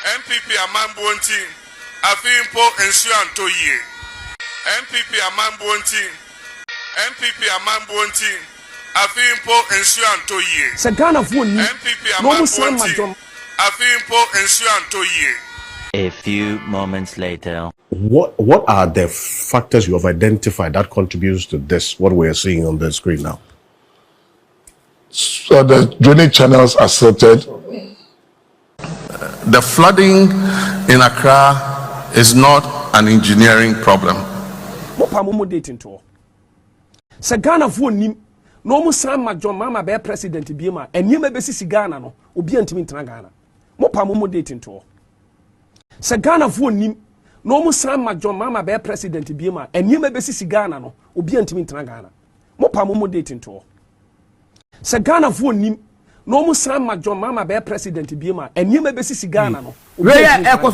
MPP Amambonti, Afimpo Ensuanto Ye. MPP Amambonti, MPP Amambonti, Afimpo Ensuanto Ye. Sagana Funi, MPP Amambonti, Afimpo Ensuanto Ye. A few moments later. What are the factors you have identified that contributes to this, what we are seeing on the screen now? So the drainage channels are silted. The flooding in Accra is not an engineering problem. Sagana Funi, no Musama John Mama Bear President Bima, and you may be Sigana, no, Ubi and Timintragana. Mopamumo dating tour. Sagana Funi. No Musama John Mama Bear President Bima, and you may be Sigana, no, Ubi and Timintragana. Mopamumo dating tour. Sagana Funi. No Musama John Mama Bear President Bima, and you may be Sigana, no. What was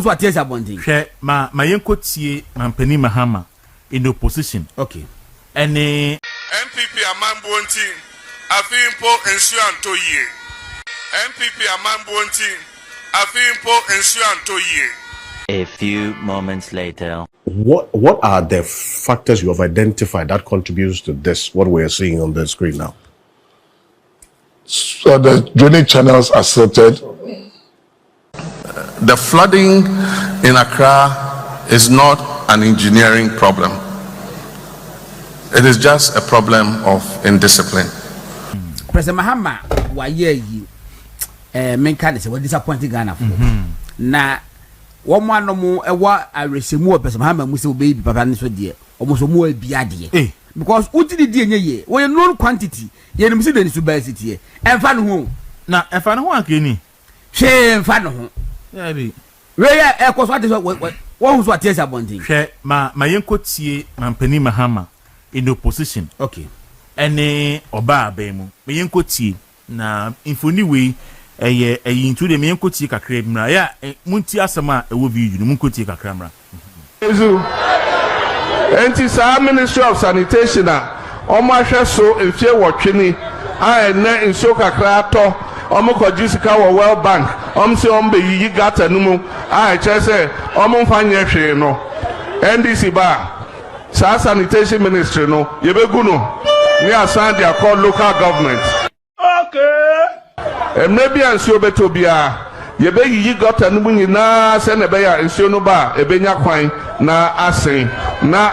what is abonding? My uncle T. Mampeni Mahama in opposition. Okay. And MPP Amambonti, Afimpo Ensuanto Ye. MPP Amambonti, Afimpo Ensuanto Ye. A few moments later. What are the factors you have identified that contributes to this, what we are seeing on the screen now? So the drainage channels are silted. The flooding in Accra is not an engineering problem. It is just a problem of indiscipline. President Mahama, why you main candidates were disappointing Ghana for. Na one no more I receive more President Mahama Musa baby papa and so dear, almost more biadi. Because what did the ye when known quantity, ye see the university and fan home. now if I know one can Shame fan home. yeah be Where air was what is what was what is abonding. my uncle T. Mampeni Mahama in opposition. Okay. And Oba Bemu, my uncle T. Na infoni way into the main coach kakramra ya munti asama e wo video no munko tie kakramra ezu enti sa Ministry of Sanitation omo ahwe so efie wotwene a ene nso kakra to omo koji sika wo World Bank se ombe yiyi gata numu a chese omo mfanye hwe no NDC ba sa Sanitation Ministry no yebegu no ni asan dia call local government. Okay. Maybe and so beto bia ye be yi got anu nyina se na be ya nsuo no ba e be nya kwan na asen na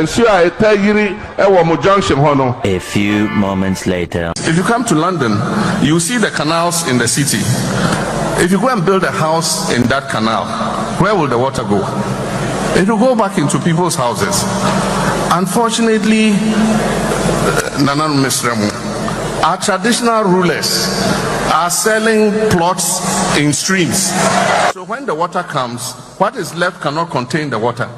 nsuo a etayiri e wo mo junction ho no. A few moments later. If you come to London, you see the canals in the city. If you go and build a house in that canal, where will the water go? It will go back into people's houses. Unfortunately, Nanan Misremu, our traditional rulers are selling plots in streams. So when the water comes, what is left cannot contain the water.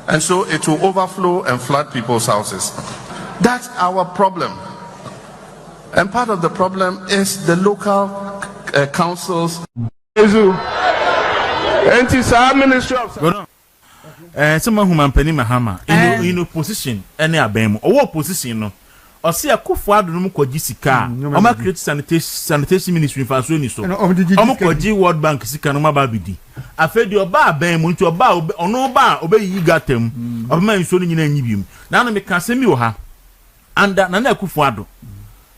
And so it will overflow and flood people's houses. That's our problem. And part of the problem is the local councils. Someone who Mampeni Mahama in opposition any abem or opposition no. Or see a Kufuad no koji sika. Oma create sanitation ministry for so ni so. Omo koji World Bank sika no mababidi. Afedi oba ben mu nti oba ono ba obeyi gatem. Obema nso ni nyina nyibiem. Na no me ka semi wo ha. Anda na na Kufuado.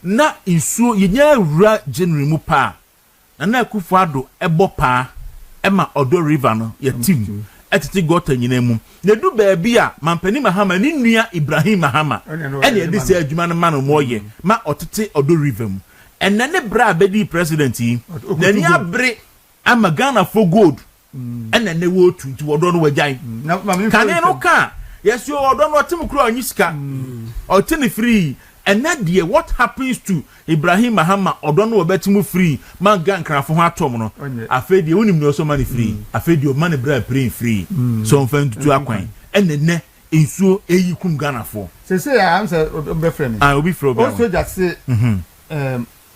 Na nsuo yenya wura January mu pa. Na Kufuado ebo pa ema Odo River no ya tim. Etiti gota nyina mu na du baabi a Mampeni Mahama ni nua Ibrahim Mahama ene edi se adwuma no ma no moye ma otete Odo River mu enne ne bra bedi president yi na ni abre ama Ghana for gold enne ne wo tuntu Odo no wagyan kan no ka yes yo Odo no otem kro anyisika otene free and that dear what happens to Ibrahim Mahama Odo no obetimu free man gan krafo ho atom no afedi wonim no so money free afedi o money bra praying free so mfan tutu akwan enne ensuo eyikum Ghana for say I am say obi frame obi frame also just say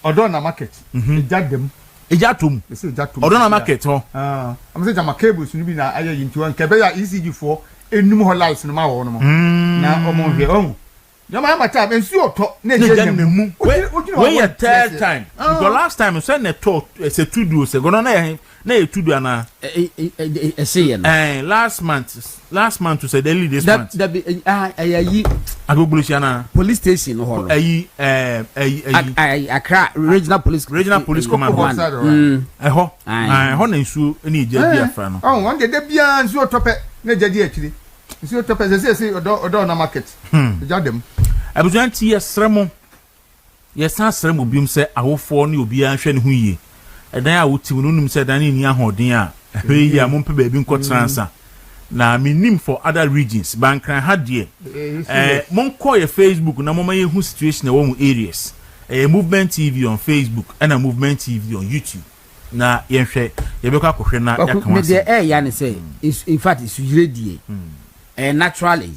Odo na market ejadem ejatum Odo na market ho am say jama cables no bi na aye yintu an kebe ya ECG for enum ho lights no ma wo no na omo hwe No my time and see to when your third time because last time you said net talk it's a to do say go na to do na last month to say daily this month that be ayi agbogbolusiana police station no ho Accra regional police command ho na nsu ni ija afra no one day de bia nsu otope na jadi akiri nsu otope say odo na market jadem abujanti yesremo yesan sremo bium se awofo ne obi anhwe ne ho yie edan a wotim no num se dan ni ahoden a hwe yi a mompe ba bi nkotransa na minim for other regions bankran ha de monko ye Facebook na moma ye hu situation e wo mu areas movement TV on Facebook and a movement TV on YouTube na yenhwe ye be kwa kohwe na yakama me de ya ne say in fact it's ready naturally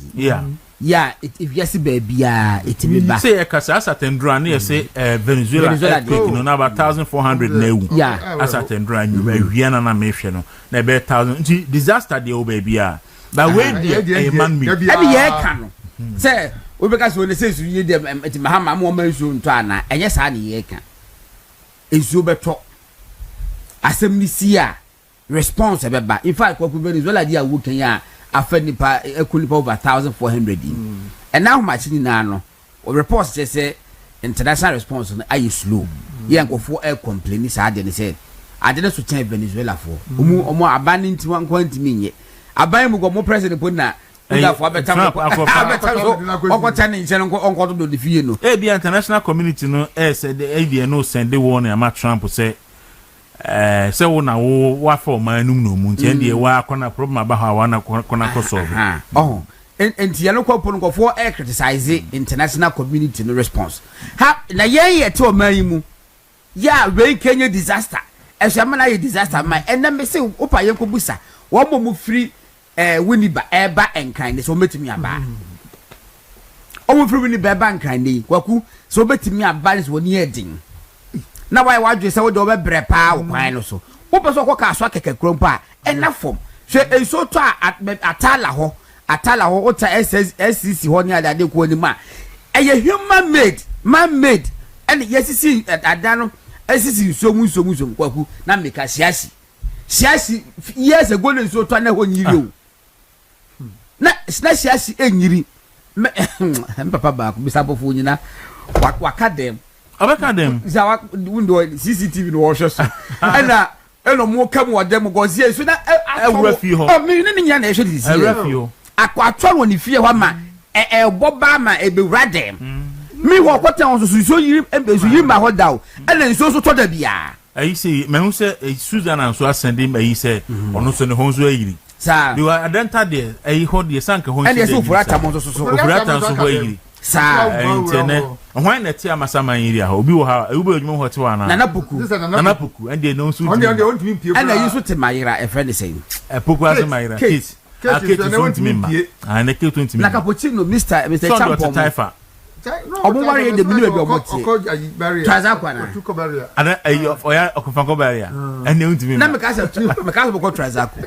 yeah if you see baby it me back say ekasa asatendra na say Venezuela earthquake no about 1400 na ewu asatendra nyu na mehwe no na be 1000 disaster de o baby but we dey man me e be ye ka no say we be ka so le say su ye dem eti Mahama mo ma su nto ana enye sa na ye ka ezu beto asem ni sia response be ba in fact kwa Venezuela dia wo kan ya afenipa ekunipa over 1400 and now much ni na no reports say international response no are slow ye nkofo complain sa ade ne say ade ne so chen Venezuela for omo abani nti wan kwanti minye aban mu go mo president po na ndafo abeta okota ne nche no onko do de fie no e bi international community no say the no send the one am Trump say say wona wo for manum no mu nti ende wa akona problem aba ha wa na kona ko solve enti ya no ko pon ko for criticize international community no response ha na ye te o man mu ya rain Kenya disaster ehwama na ye disaster man ena me say opa ye ko busa wo mo free winiba eba enkran de so metimi aba o mo free winiba eba enkran ni kwaku so betimi aba ni so ni edin na why wadwe say wo de obebre pa wo kwan no so wo peso ko ka so akeke krompa ena form hwe enso to atala ho ota SCC ho ni adade ko ni ma eye human made man made and yesisi adano SCC so mu kwaku na meka siasi years ago le so to na ho nyiri o na siasi enyiri papa ba ko bisabofo nyina wakadem abakadem za window CCTV no wo hwe so eno mo kam wo dem go sie so na awrafi ho me ni nya na hwe di sie awrafi ho akwatwa woni fie ho ma boba ma ebewradem mi ho kwata on so yiri ebezu yiri ma ho dawo ena nso so to da bia ayi say me hu say Susan and so ascending ayi say ono so ne ho so ayiri sa you are adenta there ayi ho de sanka ho ena so furata mo so furata so ho ayiri sa internet hwan na ti amasama yiri ha obi wo ha obi odwuma ho te wa na nana puku ende no so ena yi so te mayira e friend say puku as mayira kids akete so ntimi na ke 20 na cappuccino Mr Champon obo wari de mini be obo ti Trazakwa na ana ayo oya okofanko barrier ene ntimi na me ka say boko Trazakwa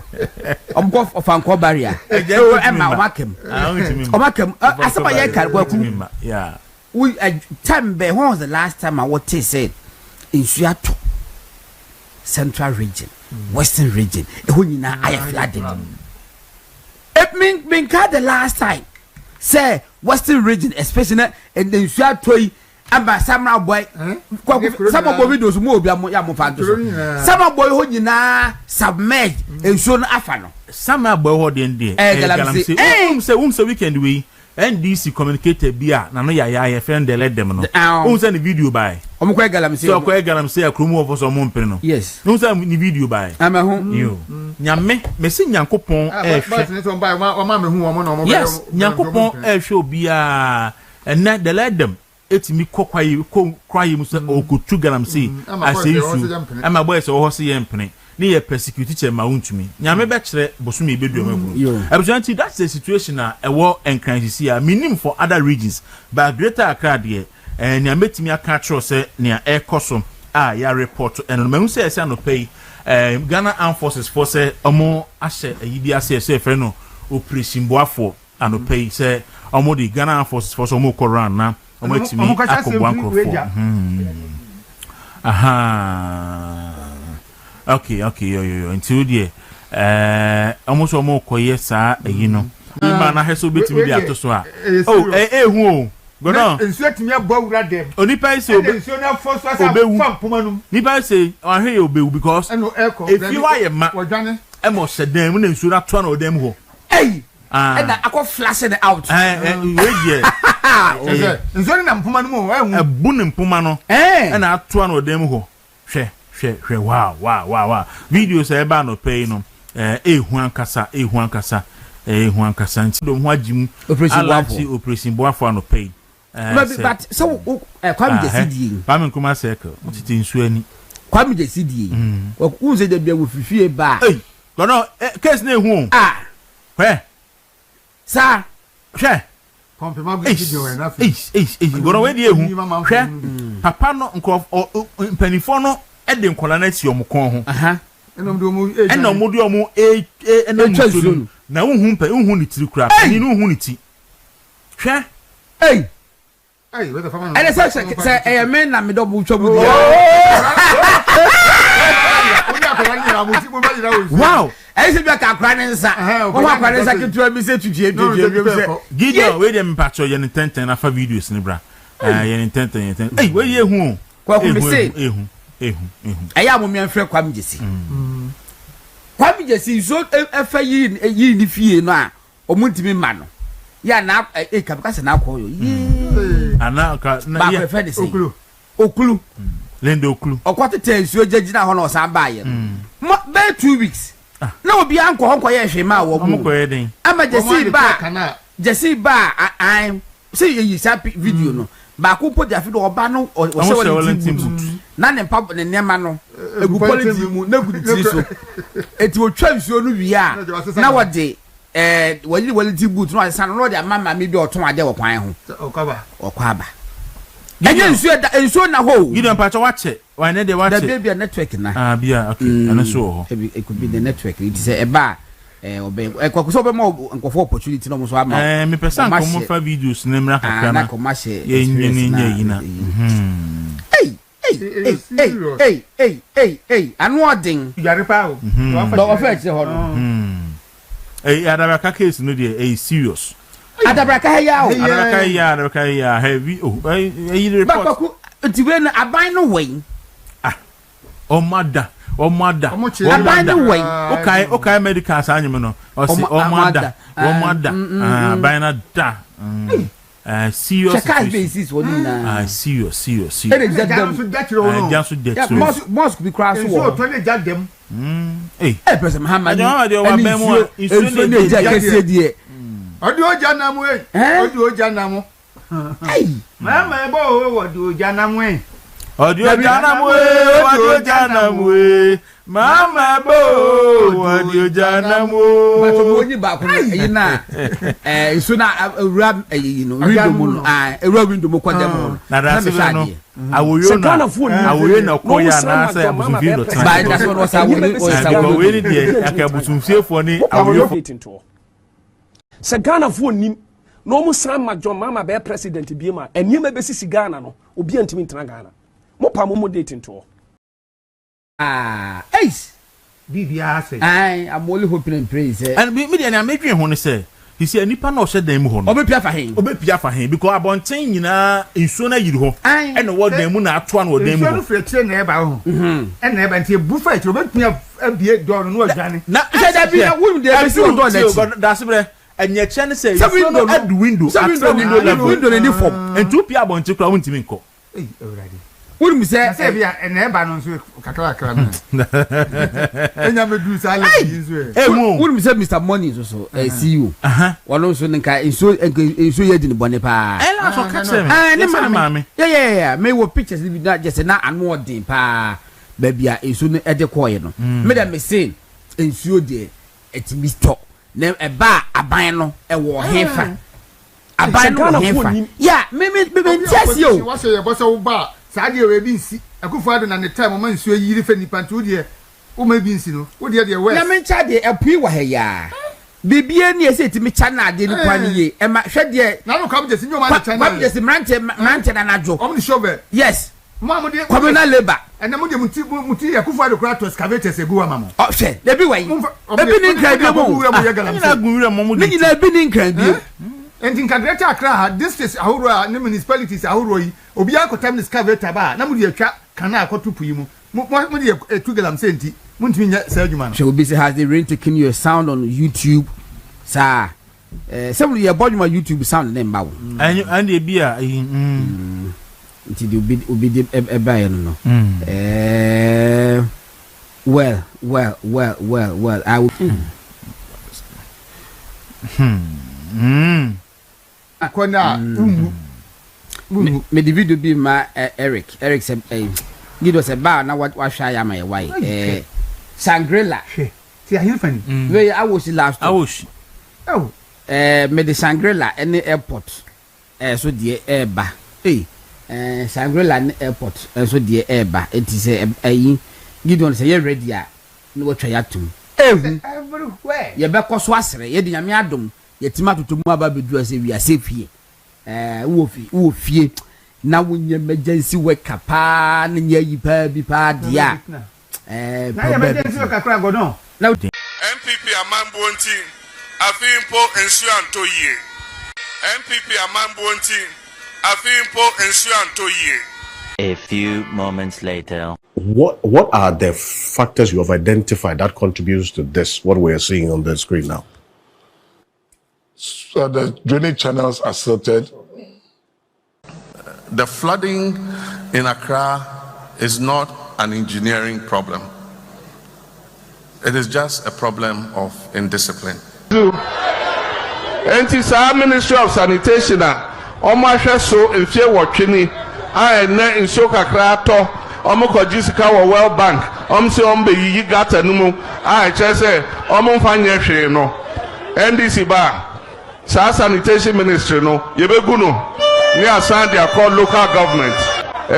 omko ofanko barrier ema omakem asaba ye kar kwaku yeah we time be when was the last time I what said in Suato central region western region e ho nyina aye flooded it mean ka the last time say western region especially and then Suato amba samra boy some boy videos mo obi ya mo fa do some boy ho nyina submerge enso no afa no some boy ho de say weekend we NDC communicated bia na no ya friend de let them no who send the video by omko galamse so ko galamse akromu of so mo mpere no yes who send the video by ama ho you nyame mesi nyankopon yes nyankopon hwe obia and the let them etimi kokwaye musa okutu galamse asesu ama boy so ho se ye mpene ni ye persecute che ma untumi nyame be kire bosumi ebedu amagu abujanti that's the situation na ewo encrisis ya minim for other regions but greater Accra de nyame timi aka tro se ne ekoso ya report and me say say no pay Ghana Armed Forces force omo ahye ayidi ase frɛ no operation boafo anope say omodi Ghana forces for some koran na omatimi akobwa nkrofo aha okay yo until there almost omo koye sa eyi no ma na heso betimi dia to so a hu o gono nsuo timi abawura dem onipa say nsuo na foso asa fam pomanum nipa say ahwe obewu because if you are ma wodwane emo sedem na nsuo na to na odem ho and akọ flashing it out nsuo na mpoma no mo ehu ebu ne mpoma no na ato na odem ho hwe wow videos e ba no pay no ehu ankasa nti do ho agim operation boafo no pay but so kwam je CDA kwam nkuma circle titi nsuo ani kwam je CDA wo se de bia wo fifie ba no case na ehu hwe sa hwe pompe ma go video na gono we di ehu hwe papa no nkrof mpanifo no ede nkola na ti omkon ho enom do mu enam na unhu ni tiri kura ni no unhu ni ti hwe we the farmer and say men na me double trouble wow I say be ka kra ne nsa o wa kra ne nsa ketua bi se tutie Gideon we dem patcho ye tenten afa videos ni bra ye tenten we ye hu kwa ku me say ehu aya mo me anfre kwam jesi so efa yi ni fie no a o muntimi ma no ya na ka ka se na akọ yo ana ka na ya okulu lendo okulu okwate tensuo jagina ho na o san ba ye be 2 weeks na obi anko ho ye hwe ma wo mu ama jesi ba I say yi sa video no ba ko po jafi do oba no o se wole timu na ne pa ne nema no egu politi mu na gudu ti so eti o twa nsuo no wi a na wode wali tibu no san no de mama mi bi oton ade wo kwan ho okaba enye nsuo na ho Gideon patcho wache wa ne de wache the baby network na bia okay ana so ho it could be the network it say eba obe kwakuso be mo nkofo opportunity no mo so ama me person ko mo fa videos na mra kakra na ye nyini na hey anu odin yare pa o do ofa che ho no adabaka case no dey serious adabaka ya heavy report bakwaku ntiwe na aban no wen omada aban no wen okay medical sanyem no omada aban na da serious basis woni na serious mosque be crash so to ne jadem person Mahama de wa be mo isu ne jagese die odi oja namu odi oja namu mama ebo odi oja namu odi oja namu mama ebo odi oja namu but mo ni ba ko yi na isu na ram you know window mo window mo kwa dem na da se no awoyo na koya na say abusunfie no tan ba da so no sa awoyo we ni de akabusunfie fo ni awoyo se Ghana fo nim no mu san ma John Mahama be president bi ma enima be sisi Ghana no obi antimi ntena Ghana mo pa mo dating to bibia say I'm only hoping and praise and me dey na medwen ho ne say he say nipa na o hye dan mu ho no obepia fa hen because abonten nyina ensuo na yiri ho and wo dan mu na ato na wo dan mu ho ensuo no fetire na eba ho and na eba ntie bu fa etire obetumi abie door no adwane na da bi na wonu de be si door na chi da se bre enye che ne say ensuo no at window window na ni form and two pia abonten kra wontimi nko already wonu mi say bia na eba no nso kakra na enya medu sale nso wonu mi say Mr Money so CEO wono so nka enso ye di ne bone pa ela so ka se me ne mama yeah me wo pictures bi na just na anu odin pa ba bia enso no ede koye no me da me say enso de etimi stop na eba aban no e wo hefa aban no hefa yeah me ntiase yo wa say ye bo say wo ba saade we bi nsi akufado na ne time ma nsuo yiri fe nipa ntu de wo ma bi nsi no wo de we na me ncha de apui wa ha ya bibie ni ese ti me chana ade ni kwa ni ye e ma hwe de na no come just nyoma na chana come just mrante na najo om ni shovel yes mo de communal labor and na mo de muti yakufu ado kra to excavators egu ama mo oh hwe de bi wai ebi ni nkran bi mo na gunwura mo ni na bi ni nkran bi and in Greater Accra districts ahoro ne municipalities ahoro yi obi akotam excavator ba na mo de atwa kana akotupu yi mu mo de etugelam senti mo ntimi nya sa adwuma no so obi say has the rain taken your sound on YouTube sa some your body my YouTube sound name ba wo and e bia nti di obi di eba no well I will akona me the video be ma Eric said give us a bar na what hwa ya my why Sangrela ti ahin fani we I was last oh me the Sangrela any airport so die eba Sangrela airport so die eba it is ayi Gideon say you ready a no watwa yatum everywhere ye be koso asere ye de nyame adom ye tima totomu aba bedu ase wi ase fie wo fie na wonye emergency worker pa na nya yi pa bi pa dia na emergency worker kra go no na MPP amambuonti afimpo ensuanto ye MPP amambuonti afimpo ensuanto ye. A few moments later. What are the factors you have identified that contributes to this, what we are seeing on the screen now? So the drainage channels are silted. The flooding in Accra is not an engineering problem. It is just a problem of indiscipline. Sa Ministry of Sanitation omo ahwe so efie wotwe na nso kakra to omo koji sika wo World Bank se ombe yi gata numu chese omo mfanye hwe no NDC ba sa sanitation ministry no yebegu no ni asan dia call local government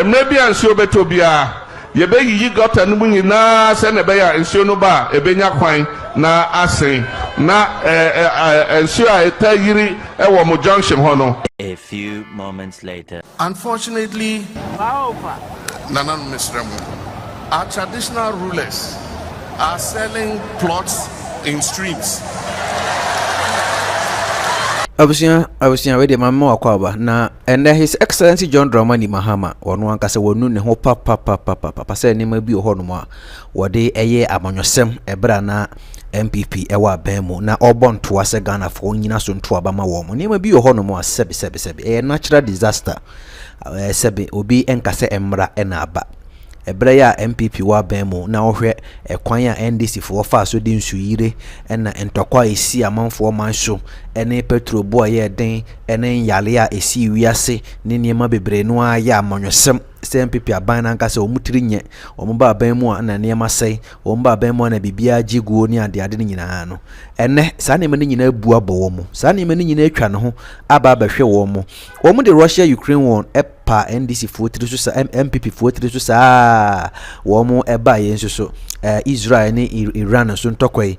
maybe anso beto bia yebe yi gata numu nyina se na be ya nso no ba ebenya kwan na asen na enso a etayiri ewo mo junction ho no. A few moments later. Unfortunately, Nana Misremu, our traditional rulers are selling plots in streams. Abusia we de mama akwaba na and His Excellency John Dramani Mahama wonu ankasa wonu ne ho papa say nima bi ho no mo wode eye amanyosem ebra na MPP ewa bemu na obonto ase Ghana fo nyina so nto abama wo mo nima bi ho no mo sebe natural disaster sebe obi enkase emra ena aba ebra ya MPP wa bemu na ohwe ekwan ya NDC fo fa so de nsuyire ena entokwa esi amanfo manso ene petrol boy ye den ene yale a esi wiase ne niema bebre no aya amanyosem MPP aban na nkase omutiri nye omba aban mu na niema sei omba aban mu na bibia jiguo ni ade ade nyina no ene sa ne nyina abu abo mo sa ne nyina atwa ne ho aba behwe wo mo de Russia Ukraine won pa NDC 43 so sa MPP 43 so sa wo mo eba ye nso Israel ni Iran so ntokoi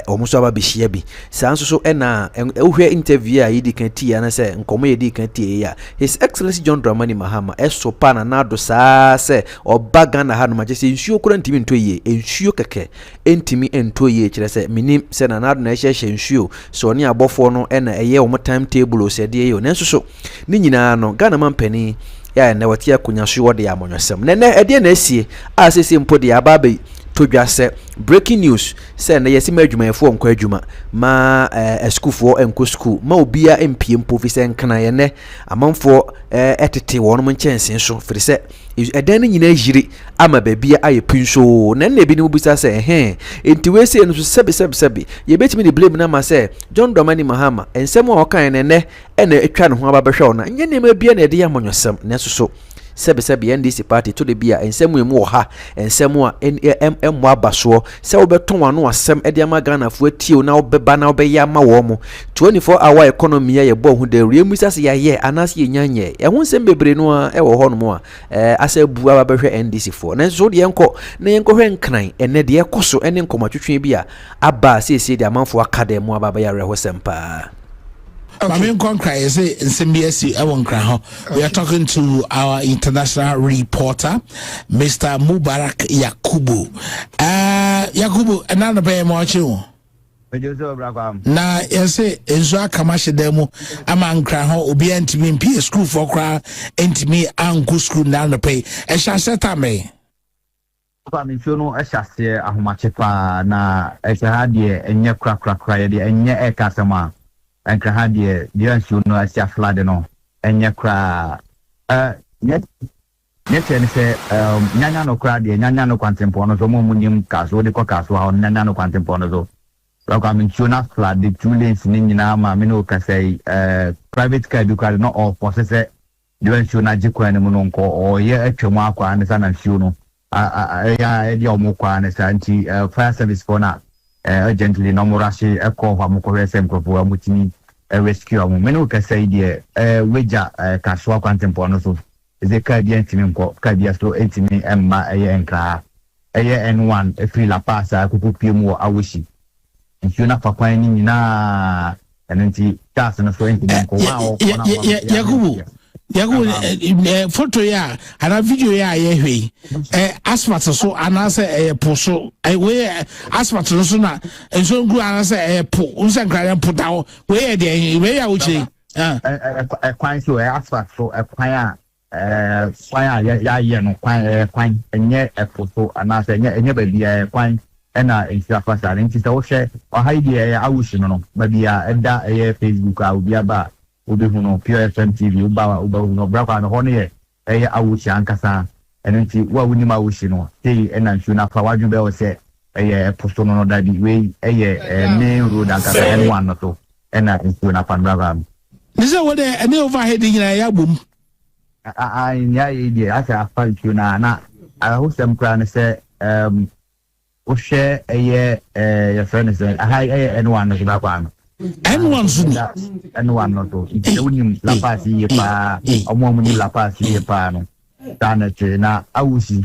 omo so aba behia bi sa nso so ena ehwe interview a yidi kan ti ya na se nkomo yidi kan ti ya His Excellency John Dramani Mahama esopa na nado sa se obaga na ha no maje se nsuo kura ntimi ntoye nsuo keke entimi entoye kire se minim se na nado na ehye nsuo so oni abofo no ena eye omo timetable o se de ye nenso so ni nyina no Ghana mampani ya na wati akunya so wode ya amonyosem nene ede na esie asese mpo de ababe todwa se breaking news se na yesi madwumayefo nkwa adwuma ma schoolfo enko school ma obia empie mpo fi se nkana ye ne amanfo etete wono nchensen so firi se edan ni nyina yiri ama babia aye pinso na na bi ni obisa se enti we se no so sebe ye betimi ni blame na ma se John Dramani Mahama ensem a okan ne ena etwa ne ho aba behwe ona nye ne ma bia na ede ya amonyosem ne so sɛbesɛbe NDC party to the bia ensɛm emu wɔ ha ensɛm a emu abasoɔ sɛ wobɛtɔn ano asɛm ɛde ama Ghana fo atio na wobɛba na wobɛyɛ ama wɔ mo 24-hour economy yɛ bɔ ho de remu sase yɛ anas yɛ nyanye ɛho nsɛm bebre no a ɛwɔ hɔ no mo a asa bu aba bɛhwɛ NDC fo na nso de yɛnkɔ na yɛnkɔhwɛ nkran ɛnɛ de yɛkɔ so ɛne nkɔmatwetwe bi a aba siesie de amanfo akada mu aba bɛyɛ rɛhɔ sɛmpa. Okay. We are talking to our international reporter, Mr. Mubarak Yakubu. Yakubu, another bay watching. Na yese enzo akamashe demo ama nkra ho obi antimi mpi school for kra antimi anku school na no pay e sha seta me pa mi no e sha se ahomache pa na e sha ha de enye kra ye de enye e kasema nkra ha de ansu no e sha flood no enye kra net ne se nyanya no kra de nyanya no kwantempo no so mo munim kaso de ko kaso ha nyanya no kwantempo no so welcome to na flood the two lanes ni nyina ma me no ka say private car bi no all process the ansu na jikwa ne mu no nko o ye atwam akwa ne sa na ansu no ya di omukwa ne sa nti fire service for na urgently no morashi ekọ hwa mukọ sem krofo amutini rescue amu me no ka say die weja kaso akwantempo no so ze ka bi antimi nko ka bi aso antimi emma eye nkra eye N1 efri la pasa kuku piemu awoshi nti na fakwan ni nyina enenti gas no so antimi nko wa Yakubu photo ya ana video ya ye asphalt so anase poso we asphalt so na enso ngu anase po unsa nkra po dawo we de we ya uchi kwan so asphalt so kwan ya ye no kwan enye poso anase enye ba bia kwan ena ensia fasa nti se wo hwe o haide awushi no ba bia eda Facebook a obi aba obi huno Pure FM TV uba huno brakwa no hono ye awuchi ankasa enenti wa wuni ma awuchi no sei enantu na fa wadwu be o se posto no dadi we main road ankasa N1 no to ena entu na fan brakwa nise wo de ene overhead nyina ya bom nya ye asa afaltu na ahusem kra ne se o share your friend is N1 no brakwa no N1 suna N1 no to uni la pasi ye pa omo muni la pasi ye pa no tana che na awusi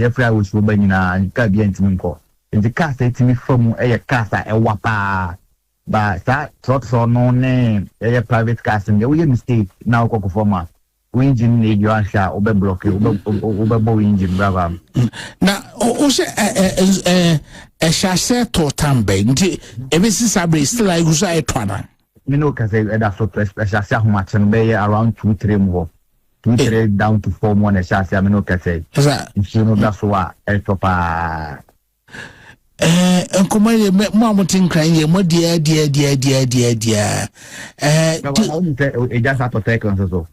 efra awusi obanyina ka bi antimi nko nti kasa etimi famu kasa wapa ba sa trotso no ne private cars nge we mistake na okoko forma engine ne you ansha obe block obe bo engine brava na o se shase to tambe nti ebisi sabre still like you say twana me no ka say that so shase ahomache no be around 2-3 more 2-3 down to 4 more na shase me no ka say you know that's why topa enkomanye mo amutin kran ye mo dia just to take on so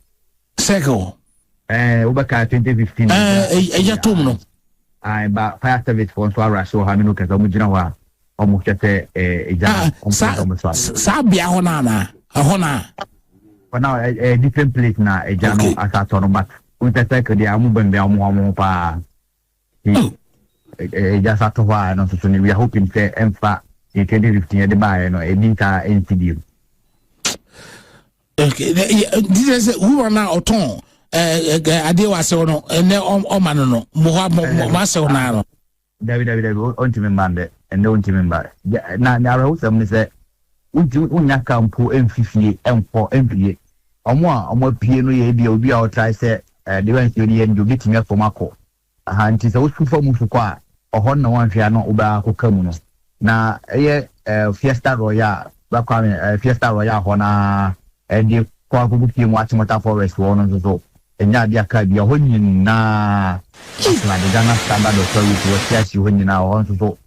Seko ubaka 2015 Agyapong no ba fire service for so ara so ha me no ka mo gina wa omo kete sa bia ho na for now different place na ejano asa to no but we take the amu bembe amu pa just at wa no so we are hoping say emfa in 2015 de ba no edinta NTD. Okay, this is who are now oton ade wa se no ene o ma no mo ma se na no David onti membande ene onti memba na ara usam ne se unya kampo emfifie empo empie omo pie no ye bia obi a o try se de wan se ye ndu bitimi afomako aha nti se usufa mu sukwa oho na wan hwea no oba akokamu no na Fiesta Royal bakwa Fiesta Royal ho na edi kwa kubuki mu atimota forest wono so enya dia ka bia ho nyina na de Ghana Standard Authority wo siasi ho nyina ho so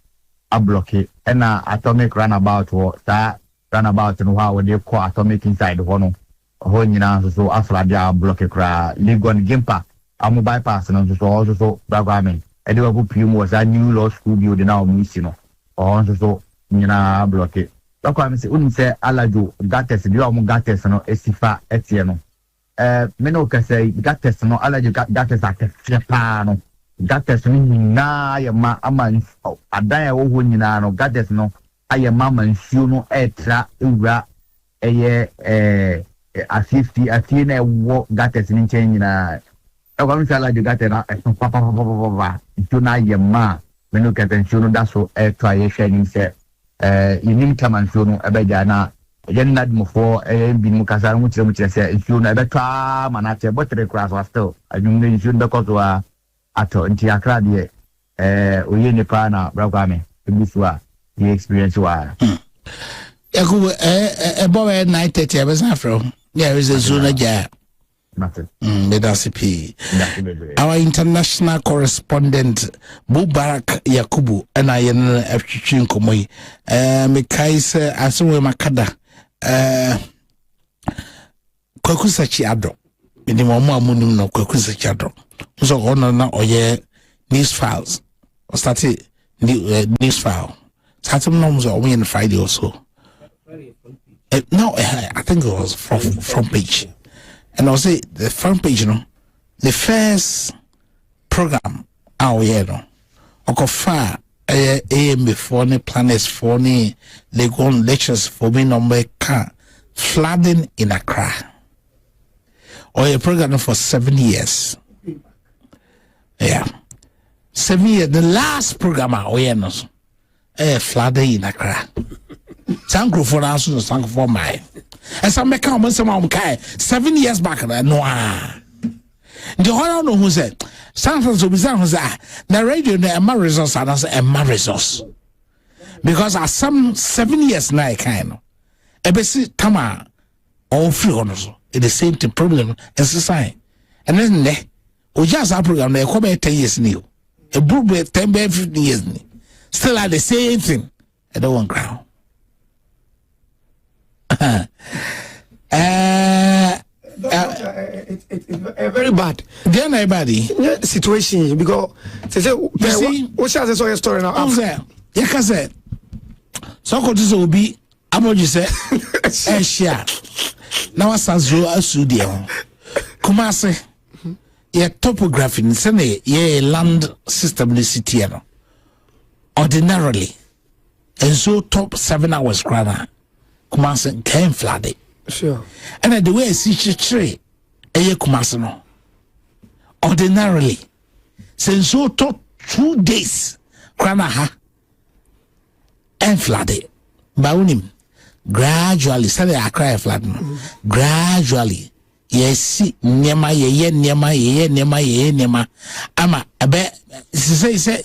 a block ena atomic runabout wo ta runabout no ha wo de ko atomic inside ho no ho nyina so afra dia block kra Legon Gimpa amu bypass no so bagame edi wa bu pium wo za new law school build na o misi no ho so nyina block bakwa me se unu se alajo gates bi o mu gates no esifa etie no meno ka say gates no allergy gates akefia no gates no na ya ma ama adan ya wo ho nyina no gates no aye mama nsuo no etra ewura eye asifti atie na wo gates ni nchen nyina kwa mtu allergy gates na papa nsuo na aye ma meno ka nsuo no da so etra ye hwe ni se yinim kama nsuo no ebeja na yenad mofo bi mu kasa mu kire se nsuo na ebetwa manate botre cross was still adwum ne nsuo be koso a ato nti akra de oye nipa na brakwa me ebusua the experience wa Yakubu boy 9:30 abesa from there is a zone ja our international correspondent Mubarak Yakubu and I afchin komoy me kaise aswe makada kwakusachi ado ndi mo amunum no kwakusachi ado so ono na oye news files or started news file started no so on Friday also no I think it was from page. And I'll say the front page, the first program out here, okay, far AM before the planets for me, they go on lectures for me number car flooding in Accra. Or a program for 7 years. Yeah, 7 years. The last program out here, flooding in Accra. Thank you for answering. Thank you for my. And some make comments about 7 years back. No, the whole no who said something to be done was the radio the Emma resource and as Emma resource because at some 7 years now kind of a basic tama all free honors it the same thing problem in society and then we just our program they come 10 years new a book 10 15 years still at the same thing I don't want ground. It's very bad. Then everybody situation because they say what shall I say your story now? Yeah, cause so could this will be amoji say share. Now asanzo asudia. Kumase ye topography in sene ye land system in the city ordinarily and so top 7 hours grana. Kumasi came flooded. Sure. And the way I see tree, Kumasi no. Ordinarily, since so to 2 days, Kranaha and flooded. Baunim gradually, suddenly I cry flood. Gradually, yes, Nema ye Nema. Ama abe say so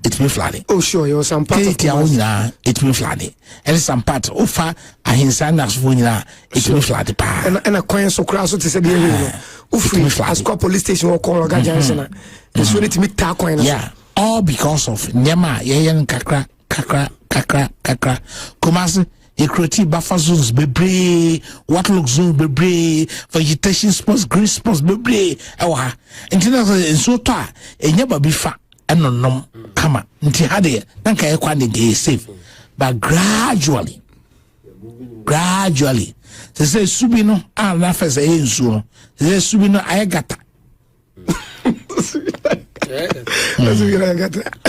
it will flooding. Oh sure, you some part of it will flooding. And some part of ahinsanas funina it will flood pa. And a coin so cross to say the as police station or call Gajan and so it meet ta coin. Yeah, all because of Nema yen kakra Kumasi Equity buffer zones bebre, waterlock zone bebre, vegetation spots, green spots bebre. Ewa, international and so ta, and never be fat and no kama. Nti hade, nanka ekwande de safe. But gradually, they say subino, na fese enso. They say subino ayagata.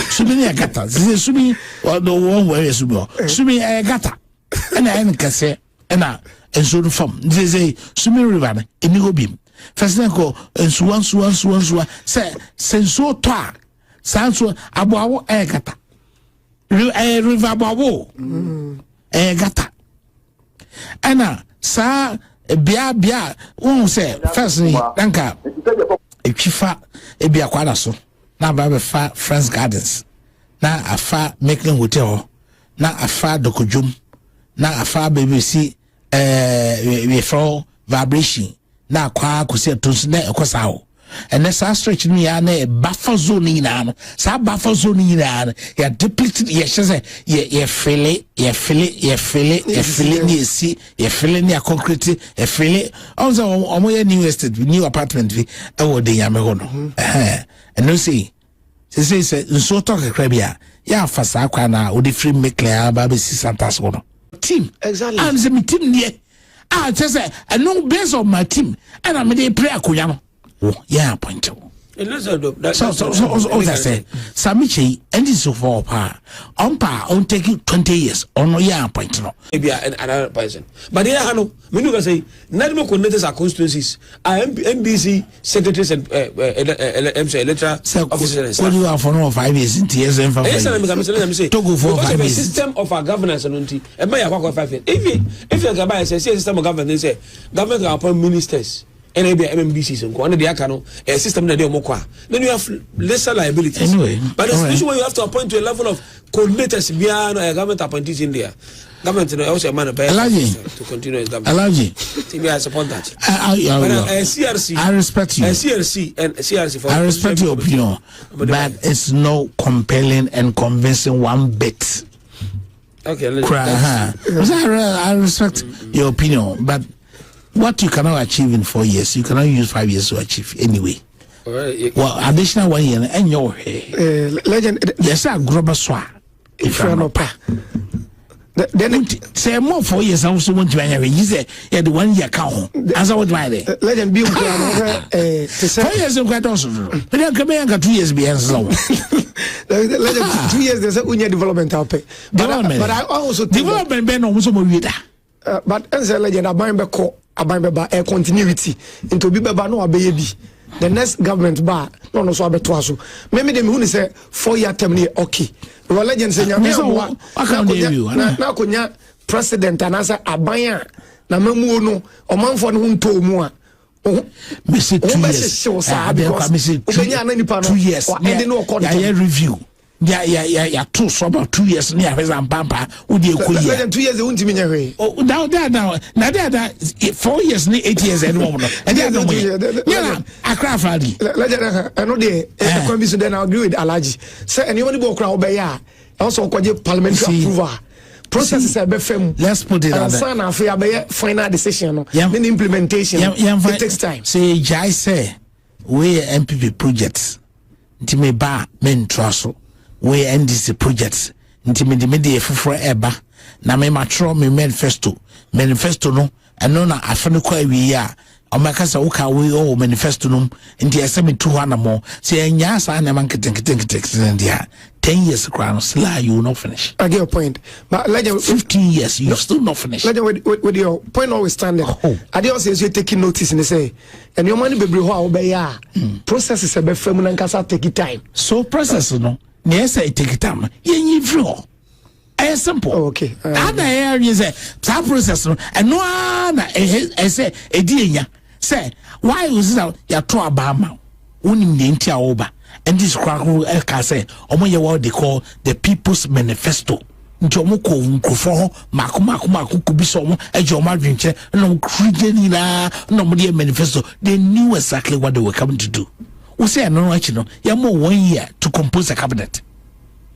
Subini ayagata. They say subi, or the one where is subi. Subi ayagata. And I can say, and so the form. They say, Sumi River, in the beam. First, go and swan, say, senso talk. Sanso, abo egata. River babo, egata. Anna, sa, bia, won't say, firstly, Danka, a chifa, a bia quadaso. Now, by far, France Gardens. Now, a far making hotel. Now, a far docujum. Na afa BBC we for vibration na kwa kusi tonso na ekosa ho and that stretch no ya na buffer zone ni na no sa buffer zone ni na ya depleted ya say ye fele ni si ye fele ni concrete ye fele also omo ye new estate new apartment vi e wo de yame ho no and no say so talk krabia ya fasa kwa na odi free make clear ba be si santas ho no team exactly and the team there just say and no based on my team and I made a prayer kuyano. Oh yeah, point. So I say Samichi and this so far on taking 20 years on yeah point no. Maybe another person. But yeah, I know. Me no say not connected our constituencies. MBC secretaries and electoral officers. What you have for no 5 years in years and for. Yes, I'm say to go for 5 years. System of our governance and unti. And by 5 years. If you can say system of governance, say government can appoint ministers. NAB MMBC and one of the system that they are then you have lesser liabilities. Anyway, but the situation where you have to appoint to a level of coordinators beyond a government appointees in there. Government also a man of to continue as government. I support that. CRC, I respect you. CRC and CRC for I respect your opinion, but it's no compelling and convincing one bit. Okay, I respect your opinion, but what you cannot achieve in 4 years, you cannot use 5 years to achieve anyway. Well, additional 1 year and your legend. There's a global swap. If you're not pa, then say more 4 years. I also want to marry. You say the 1 year count. As I would write it. Legend be 4 years of quite also. But then come here 2 years behind slow. Legend 2 years. There's a unya development out pay. Development. But I also development. Ben almost more reader. But as a legend, I buy back. About a continuity into Bibaba no abeyebi. The next government bar no so abeto so. Maybe them who say 4 year term okay. Well legend say nyame na konya president anasa abanya na mamu no omanfo no nto mu a me say 2 years. Because 2 years. Yeah, review. Yeah, two so about 2 years near his and pampa. Would you 2 years? Won't mean away. Oh, now 4 years, 8 years, and woman. And the other way, yeah, I cry for the. I know the commission. Then I agree with Alaji. Say, and you want to go crowd by ya. Also, quite parliamentary approval. Process is a befem. Let's put it on. Son of a final decision. Then implementation. It takes time. Say, Jai say, we MPP projects. Intime ba men traso. We NDC projects intimidate for eba na me matro me manifesto no eno na afeno kwa wiya omakasa uka we o manifesto no ndi esemi 200 more say enya sa na man keten dia 10 years crown sla you will not finish. I get your point, but like 15 years you still not finish. Like with your point always standing. I dey also say you taking notice and say and your money be ho a obey ya process is a be firm na nkasa take time. So process no yes, I take it time. You free. It's simple. Oh, okay. Other areas, that process, and no one, I say, a dear, say, why was it out? You're too Obama, winning the entire over, and this crackle, I say, what they call the People's Manifesto. Jomoko Nkufo Maku could be some a Joma Drinche, no Christian, no manifesto. They knew exactly what they were coming to do. We say no, actually, you have more 1 year to compose a cabinet.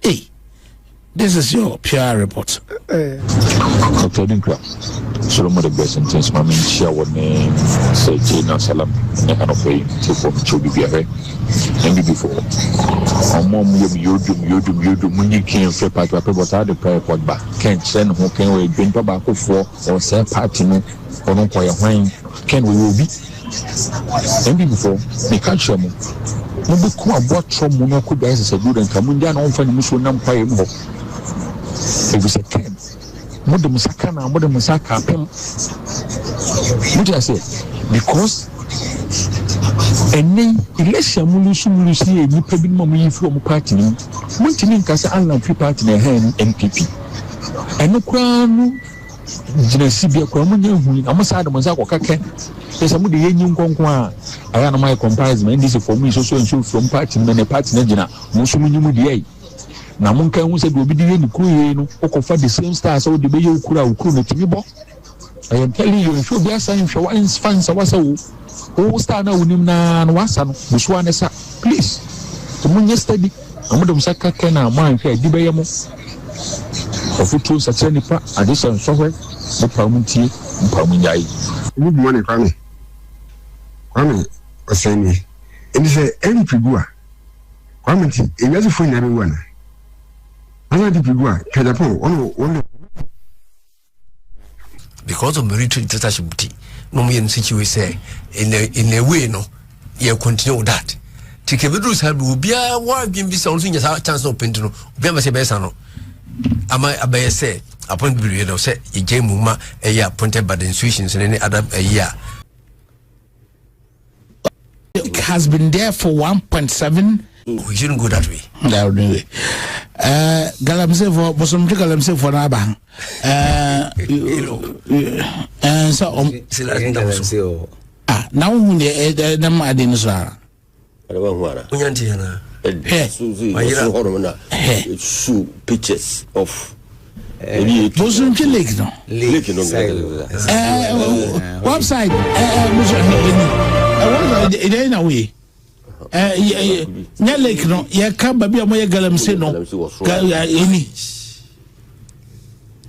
Hey, this is your PR report. Dr. Dinkra, Solomon the best sentence, my main share what name say Jane Salam, and of a to Chobi Biare. And before, mom, you when you came for part of the prayer pot back. Can't send who can we drink tobacco for or say party or no for your wine. Can we will be? And before, they can't show me. No, because what from Mona could be as a good and come down on for the mission number. It was a can. Modern Musakana, Modern Musaka. What I say? Because any election will see a new problem from party. Mountain Casa Island free party in hand MPP. And no crown. Jinasibia kwa mwenye amasada mwanzako kake pesa mudi yenyi nkonkwa ayana my comparison ndisi for me so from party na party na jina musu munyi mudi yai na munka hu se do obi di ni kuru ye no okofa the same stars so de be ye ukuru na timi bo I am telling you if you be assign for one fans wasa wo star na unim na wasa no musu anesa please to munye study amudo musaka kana man hwe di be ye mo ofutu sache nipa addition software mupamunti mupamunyai. Good morning, Kwame Oseni. And say any figure. Kwame ti enyazi fo nyame wana. Ana di figure Agyapong one because of military dictatorship. No me in situation in a way no. You continue that. Take a video have will be a war game be something as a chance of pentino. Be a besano. Am I a say appointed period say a game muma a year appointed by the institutions and any other a year. It has been there for 1.7. We shouldn't go that way. No, no. Galamse for Bosum Galamse for Nabang. So now the Madinsa. I don't want to shoot pictures of Bosum Lake. Website. It ain't away. Lake no, ya kaba bi amoye galamse no.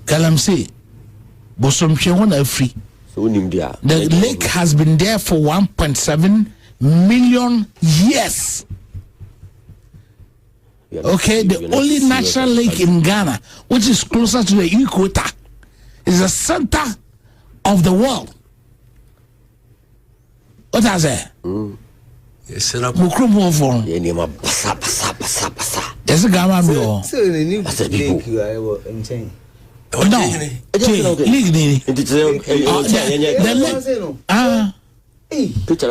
Galamse. Bosomhwe wona free. The lake has been there for 1.7 million years. Okay, the only natural lake in Ghana, which is closer to the equator, is the center of the world. What is it? Mukrumo for. Yes, a gamma bill. No,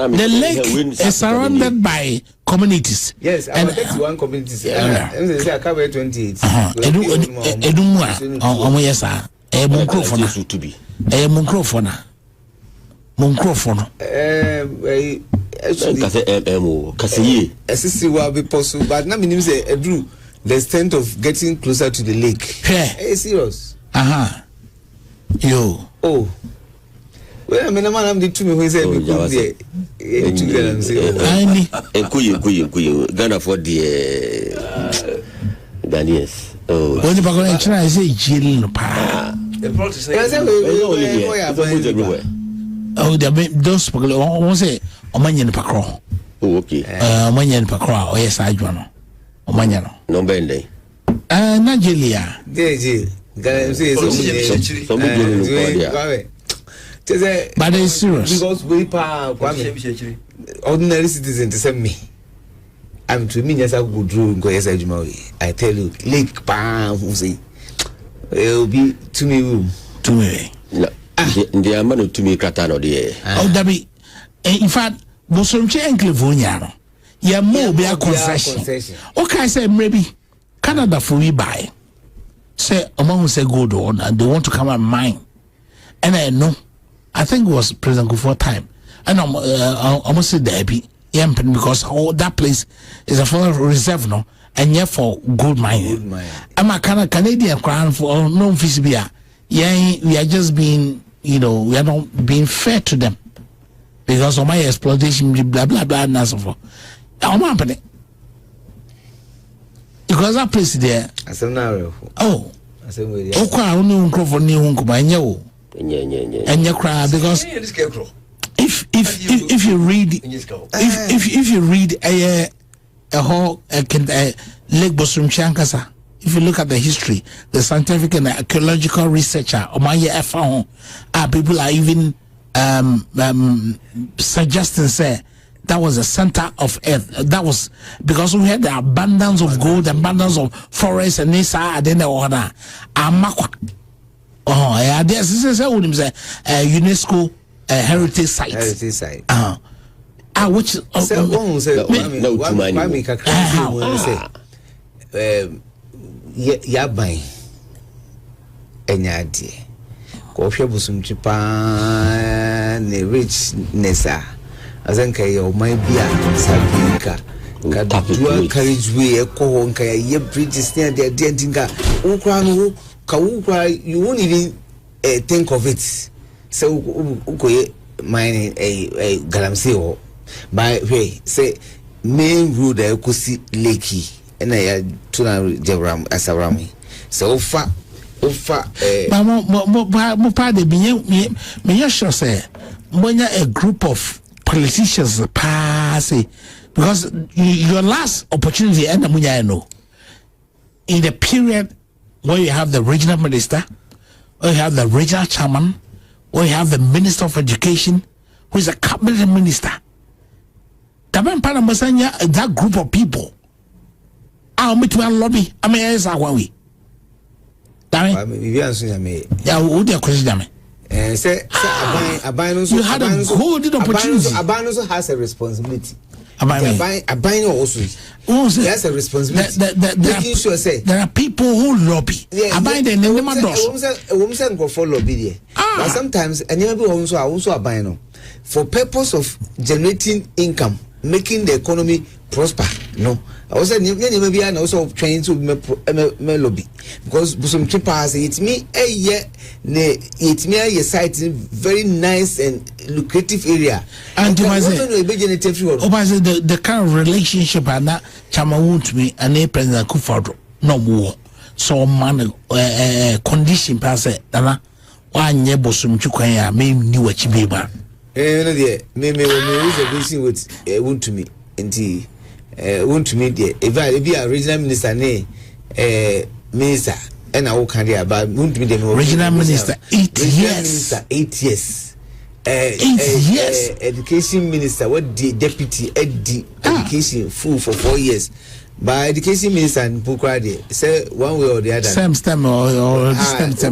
the lake is surrounded by communities. Yes, I take one communities. I cover 28. Will be possible, but now means the extent of getting closer to the lake. Hey, serious. Yo. Oh. Well, I mean, I'm the 2 me who say we go there. Ghana for the Ghanaians. Oh. When you are try to say jail pa. Oh, those people won't say Omanyan Pacro. Oh, okay. Omanyan Pacro, or yes, I don't know. Omanyan. No bende. Nigeria. But it's serious. Because we ordinary citizen to send me. I'm to me, yes, I would do yes, I tell you, Lake Palm, who say, it'll be to me. To me. The amount to me, Catano, dear. Oh, Dabby. In fact, Bosomche and Clevonia. Yeah, more be a concession. Okay, I say maybe Canada for we buy. Say among say go on and they want to come and mine. And I know, I think it was President Kufuor time. And I'm almost said Debbie, because that place is a full reserve no, and yet for gold mining. I'm a Canadian crown for no Fisibia. Yeah, we are just being, we are not being fair to them because of my exploitation, blah blah blah, and so forth. I'm happening. Because that place there. Oh. Okay, I only for new because if you read if you read a whole Lake Bosum Chankasa, if you look at the history, the scientific and archaeological researcher people are even suggesting say that was the center of earth. That was because we had the abundance of gold, abundance of forests, and this then the order. Amakwa. Oh, yeah, this is a UNESCO heritage site. Heritage site. Which Yabai Enyadi Kofia Busum Chipa ne richness. Azanka yo my bia sabika kadua carriageway eko nka ye bridges near the dentinga ukra no ka ukra you won't even think of it so ukoye mine a galamsey ho by way say main road ekosi leki na ya tuna jebram asawrami so ofa mo pa de me sure say monya a group of politicians pass because your last opportunity and in the period where you have the regional minister, or you have the regional chairman, we have the Minister of Education, who is a cabinet minister. Taban Panamasanya, that group of people. I'll meet one lobby. I mean, as I want we. Yeah, who the question? You had a golden opportunity. Aban also has a responsibility. Aban also has a responsibility. Making sure say there are people who lobby. Aban the name of women go for lobby there. But sometimes and you also Aban for purpose of generating income, making the economy prosper. No. I was maybe I also trying to me lobby because some trippers it's me a year it's me a site very nice and lucrative area and the kind of relationship and that chama want me and a president Kufuor no more so man condition pass it dana one year bosum chukwan ya me ni wachi beba no there me is a busy with want to me nti want to meet if I be a regional minister minister and I will carry about want to meet the regional minister 8 years 8 years 8 years education minister what the deputy education full for 4 years by education minister and Pukrade say one way or the other stem or stem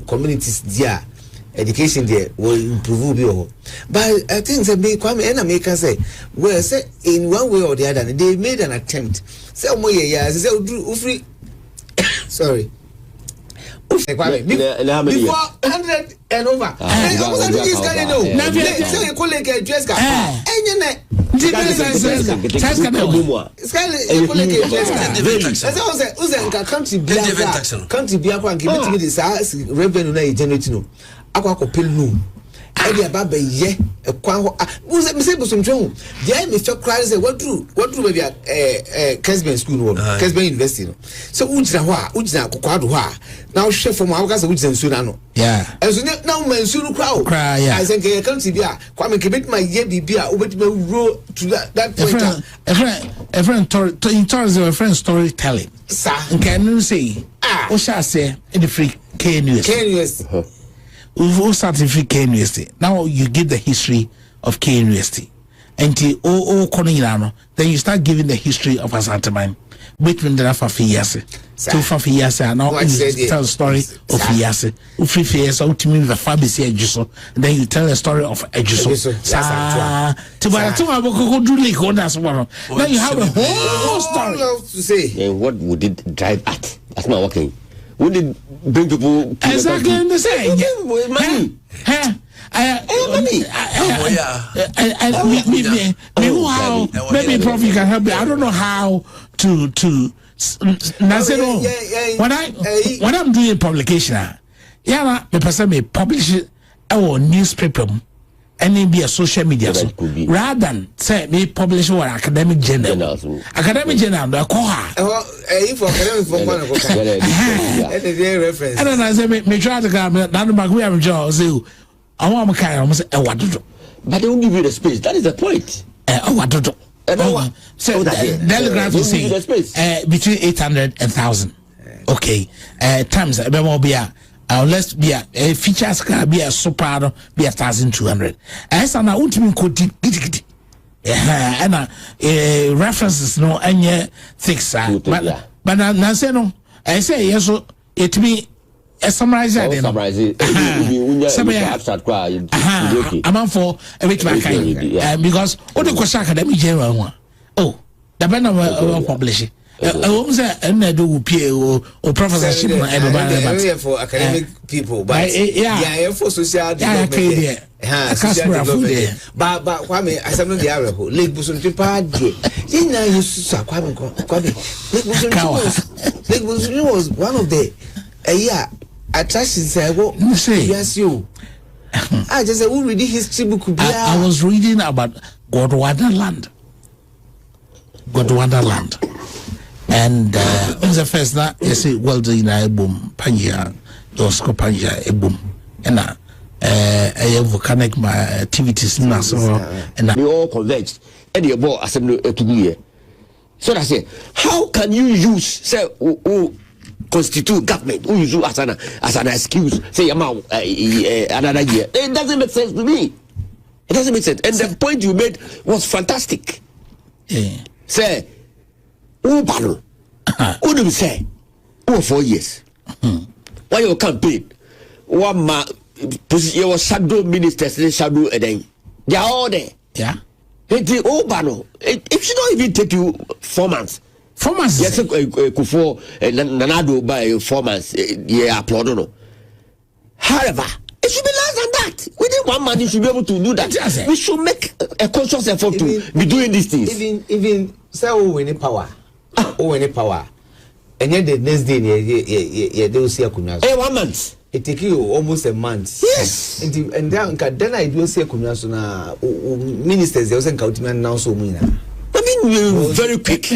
communities there education there will improve but I think that may come and make us say well say in one way or the other they made an attempt say free sorry before 100 and over akwa pelu edi ababa ye ekwan ho me say bosom twon dey me fe cry say what do baby Kesben school no Kesben university no so ujira ho a ujira kokwado ho a na wo hwe fom awaka say ujira nsu na no yeah enso na wo mansu no kra o I say ke country bia kwa me kebet my ye bibia obetime roll to that point a friend in terms of a friend storytelling sir can you say o sha say in the free KNUS we've all started free KNUS. Now you give the history of KNUS. And then you start giving the history of Asanteman. Between the Fafiyase. Two Fafiyase and now you tell the story of Fiyase. Free Fiyase, ultimately the Fabisi Ejuso. Then you tell the story of Ejuso. Then you have a whole story. To say. And what would it drive at? That's not working. Would it bring people to exactly the same? Money. Maybe Prof, you can help me. I don't know how to when I'm doing publication, the person may publish it our newspaper and it be a social media so rather than say me publish what academic journal the call for academic reference and then I say me try to come down back we have job say I want to carry say what but they won't give you the space. That is the point. What so telegraph is saying between 800 and 1,000 okay times let's be a features can be a super be 1,200 as an ultimate code and references no any fix but now say no I say yes so it me summarize it I'm for a bit because all the question academic general oh the banner publish it or professorship for academic people but yeah for social development but kwame asem the area ho lake busun tripa de yina yesu kwame lake busun was one of the attractions I go yes you I just who read history book I was reading about Godwanda land and the first that you see well in a boom panja dosko panja a boom and a volcanic activities and we all converged and your boy assembly to be here so I say how can you use say constitute government, who use you as an excuse, say another year. It doesn't make sense to me. It doesn't make sense. And the point you made was fantastic. Say, who battle? Who do we say? Who 4 years? Why your campaign? One man, your shadow ministers, they shadow a day. They are all there. Yeah. It should not even take you 4 months. 4 months. Yes, Kufo Nanado by 4 months. Yeah, applaud. However, it should be less than that. Within 1 month, you should be able to do that. We should make a conscious effort to be doing these things. Even say any power. Any power. And yet the next day, they will see a kunas. 1 month. It take you almost a month. Yes. And then I do see a kunas na ministers. They also count me now so many. I mean, very quick. Because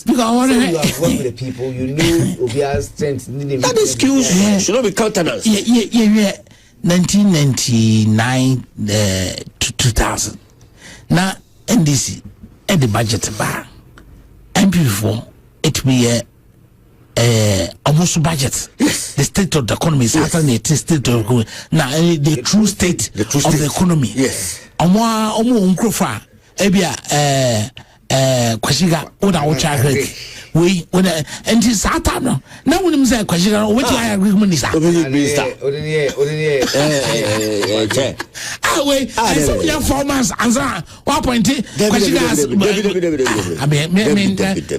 you have worked with the people, you knew Obia's strength. That excuse should not be countenanced. 1999 to 2000. Now, NDC, and the budget bar. MP4, it be almost budget. Yes. The state of the economy is after the state of the economy. Now, the true state of the economy. Yes. Unkrofa. Ebia kwashiga oda ocha grade we when and this atano na wonim say kwashiga what I agree minister we so your 4 months answer 1 point kwashiga I mean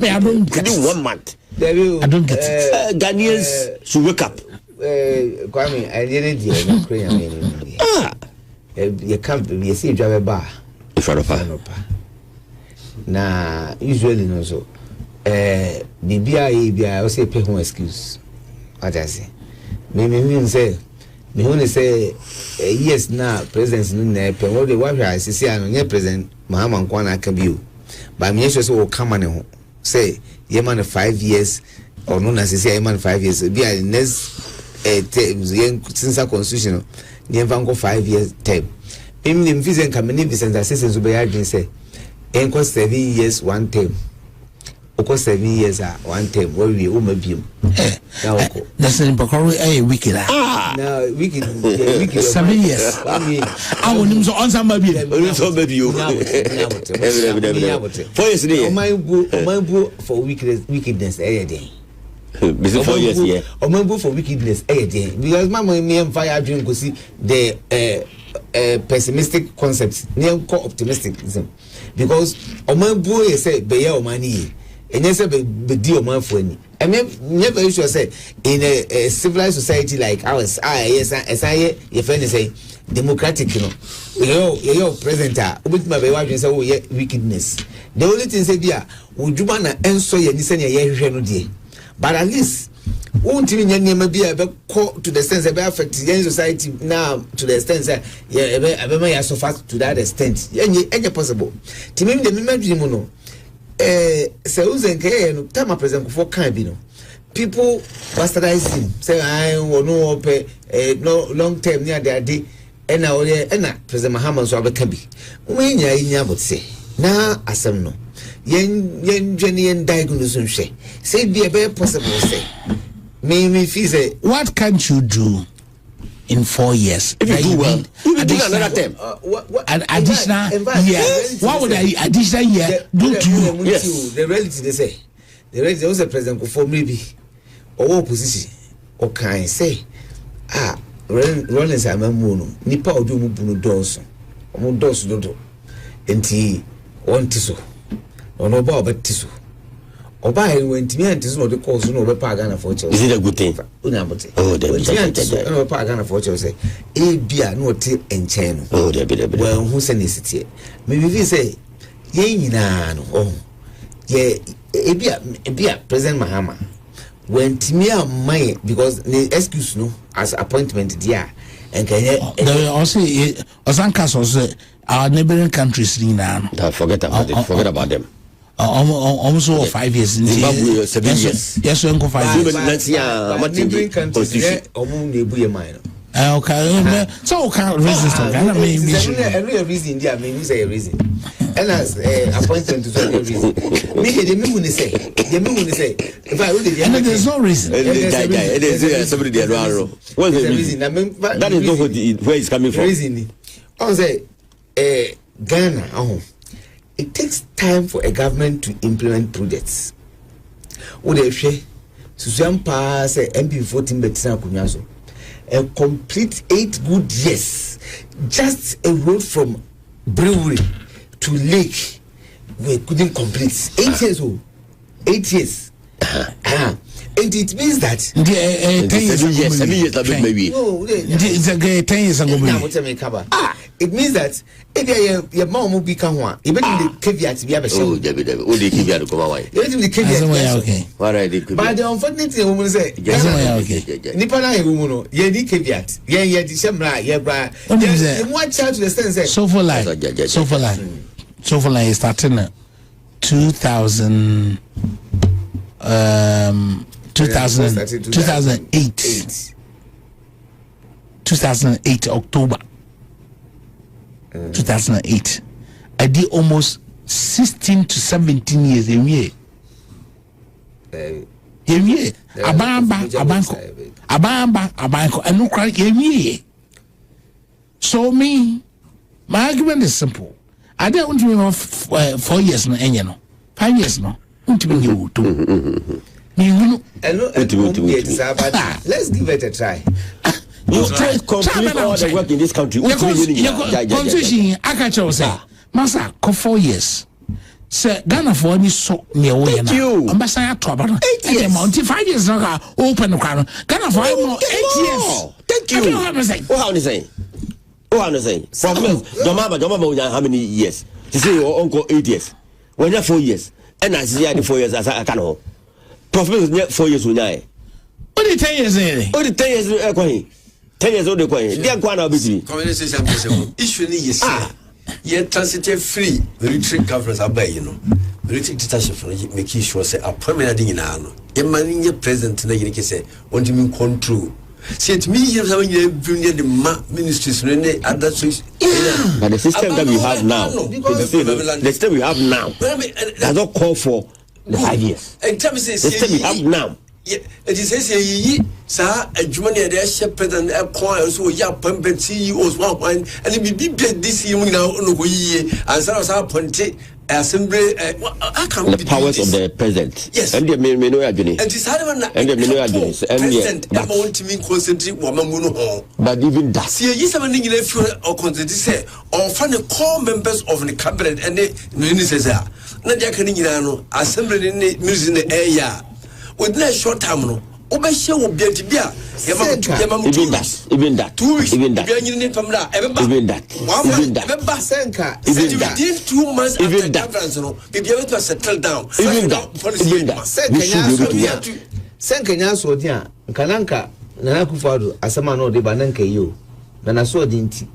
I don't get 1 month I don't get it. Ghanaians should wake up. Kwame I didn't hear you can't be see driver bar na usually no so bibia I say pay home excuse what I say me say me only say yes na president no pay what the wife I say no president Mahama Nkwana Kabiu but me sure so come on ho say ye man 5 years or no na say ye man 5 years be next since a constitution never go 5 years term in vision community business assistance be I say enko 7 years one term oko 7 years 1 term where we umabim that's an important wicked now wicked 7 years I want him so on some baby so baby 4 years there my for wickedness day before 4 years yeah omanbu for wickedness day because mama me and fire dream go see the pessimistic concepts near optimistic because omanbu you say be your money and you say be deal man for any I mean never you sure say in a civilized society like ours yes as I your friend say democratic your presenter obit my be wadwen say oh yeah wickedness the only thing say bia woduma na enso ye ni se ne ye hwehwe no die but at least won't even name be a to the sense about affect young society now to the extent that yeah so fast to that extent any possible to me the imagine no say uzen ke no time present for can be no people bastardize him say I no pay no long term near their day and now president Mahama so abeka bi when nya but say na asem no yen diagnose nhwe say be a possible say me feel say what can't you do in 4 years if you do well you do another term an additional year what would I additional year do to you yes the reality they say the reality was a president go for maybe or opposition or can say Rollins amamu no nipa odu mu bunu donso omu donso dodo enti wonti so ono ba obeti so oba he wenti me anti so no de course no obepa Ghana for church is it a good thing una bote oh de no obepa Ghana for church say e bia no te enchen no oh de well who say necessity me be say ye nyina no oh ye e bia president Mahama when Timia my because the excuse no as appointment there and can also Osankas also our neighboring countries forget about them almost 5 years Zimbabwe 7 years yes so 5 years neighboring countries omu nebu ye mine Okay, so can't resist. I mean, every reason there, I mean, say a reason. And as appointment to say a reason. Me, the me say. If I really, and there's no reason. It is somebody there. What's the reason? That is not where it's coming from. Reason. I say, Ghana, it takes time for a government to implement projects. What they say, Susan pass MP 14 betina kunyaso. A complete 8 good years, just a road from brewery to lake, we couldn't complete. 8 years old, 8 years. And it means that 10 years maybe. No, it's a 10 years ago. It means that if your mom will become one, even the caveat to be able to show. The caveat come away. Even the caveat. Okay. But the unfortunate thing, woman say, Nipana, woman, ye the caveat, ye December, ye bra. One child to the sense. So for life is starting 2008 October 2008. I did almost 16 to 17 years a year. Abanko, and no cry a. So me, my argument is simple. I don't want to be 4 years no, 5 years no. Want to be you too. Let's give it a try. You try complete all the work in this country. Constitution, I catch you say, Master, 4 years. Sir, Ghana for any so near way. Thank you. Ambassador trouble. 8 years. 5 years now. Open the crown. Ghana for 8 years. Thank you. What how to say? From your mama, how many years? To say your uncle 8 years. When you're 4 years. And I see the 4 years as I can hold. Profit 4 years when I. Only 10 years. Only 10 years. 10 years old, they are quite busy. Issue is yet transitive free military conference. I buy, you know, military dictatorship making sure say a permanent in an your president in the case want to control. See to me, you have the ministries when they are that. But the system that we have now, the system we have now, does not call for the 5 years. And tell me, the system we have now. It is a sir, a Germany, their shepherd and a coin, so ya pump and CEOs one, and it be this year now, and so as our ponte assembly. I can't the powers of the president. Yes, and the Mino Adjuni, and decided and the Mino Adjuni, and yet, I want to mean concentrate woman. But even that, see, you something in a few or concentrate say, or find the core members of the cabinet and the ministers are not Jacanino, assembly in the music in the air. With no short time, no. Obesha will be a tibia. Even that. 2 weeks. Even that. Even that. Senka. Within 2 months after conference, no, be able to settle down. Even that. Senka nyaso dia. Kananka na Akufo-Addo asema no de bananka yo. Na na so dinti.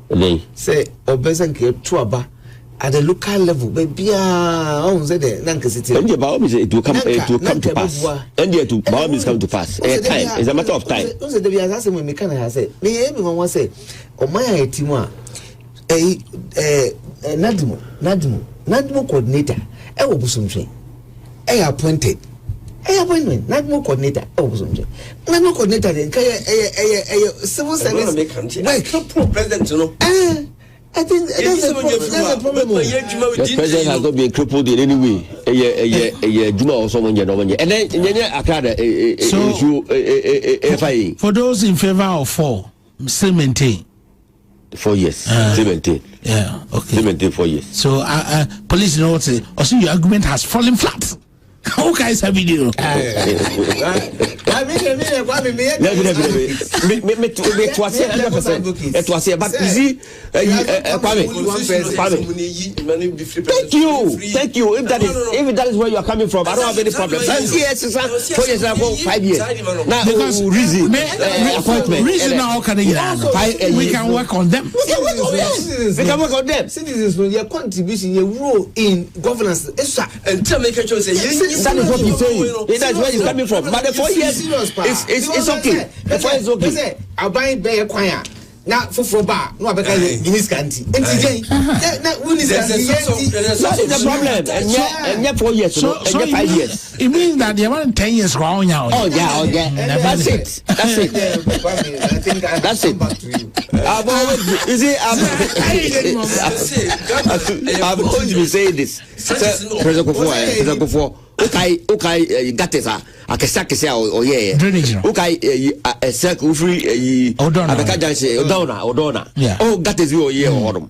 Say obesanka tuaba. At the local level, baby, on the Nankasity. And it will come to pass. And yet, to Bahamas come to pass. Time. It's a matter of time. Also, the Bias when we can have said, may everyone was say, oh, my Timwa, Nadmo coordinator, I will some train. I appointed. Appointment, Nadmo coordinator, I will some train. Nadmo coordinator, then civil service. President, you know. I think that's a problem. The president has not been crippled in any way. A Juma or someone, and then I can't FIA. For those in favor of 4, still maintain 4 years. Still maintain. Yeah, okay. Still maintain 4 years. So, police know what say. Also, your argument has fallen flat. How guys have video? But easy. Thank you. If that is where you are coming from, I don't have any problem. 5 years, 4 years ago, 5 years. Now, because reason now we can work on them. We can work on them. Citizens will their contribution, your role in governance. And tell me, that is what he's saying. That's where he's coming from. But the 4 years, It's okay. It's okay. I'll buy bear choir. Now for bar, no, because in his country. And today, that's the problem. And yet 4 years, and yet 5 years. It means that they want 10 years wrong now. Oh, yeah. That's it. That's it. I've always been saying this. President before. Okay, gatesa. Akesakesa or yeah. Okay, a circle free Odona. Yeah. Oh, gates you yeah or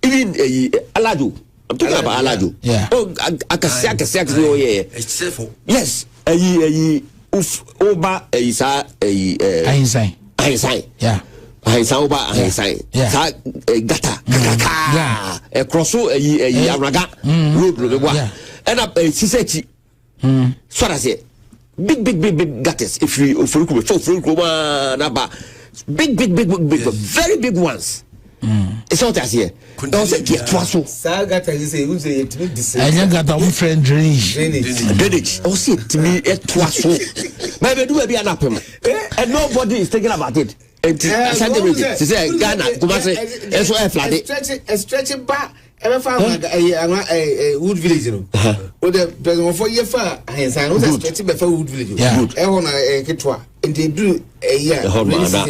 even Aladu. I'm talking about Aladu. Yeah. Oh, Akesakesa or yeah. It's safe. Yes. Oba isa Einstein. Yeah. Einstein. Sa gata. Yeah. A crosso Araga. Road. And up a Sisechi. So I say, big gutters. If you could big, very big ones. It's not as here. Don't say get twasso. Saga you say who's a I got a friend drainage. Oh, see to me a twasso. Maybe do a be an apple. And nobody is thinking about it. And she said, Ghana, Kumasi, and so I flooded. A stretching back. Ever found a wood village, you know? With the president for your far, and I was stretching before wood village. Yeah, I want a kitwa, and they do a year. I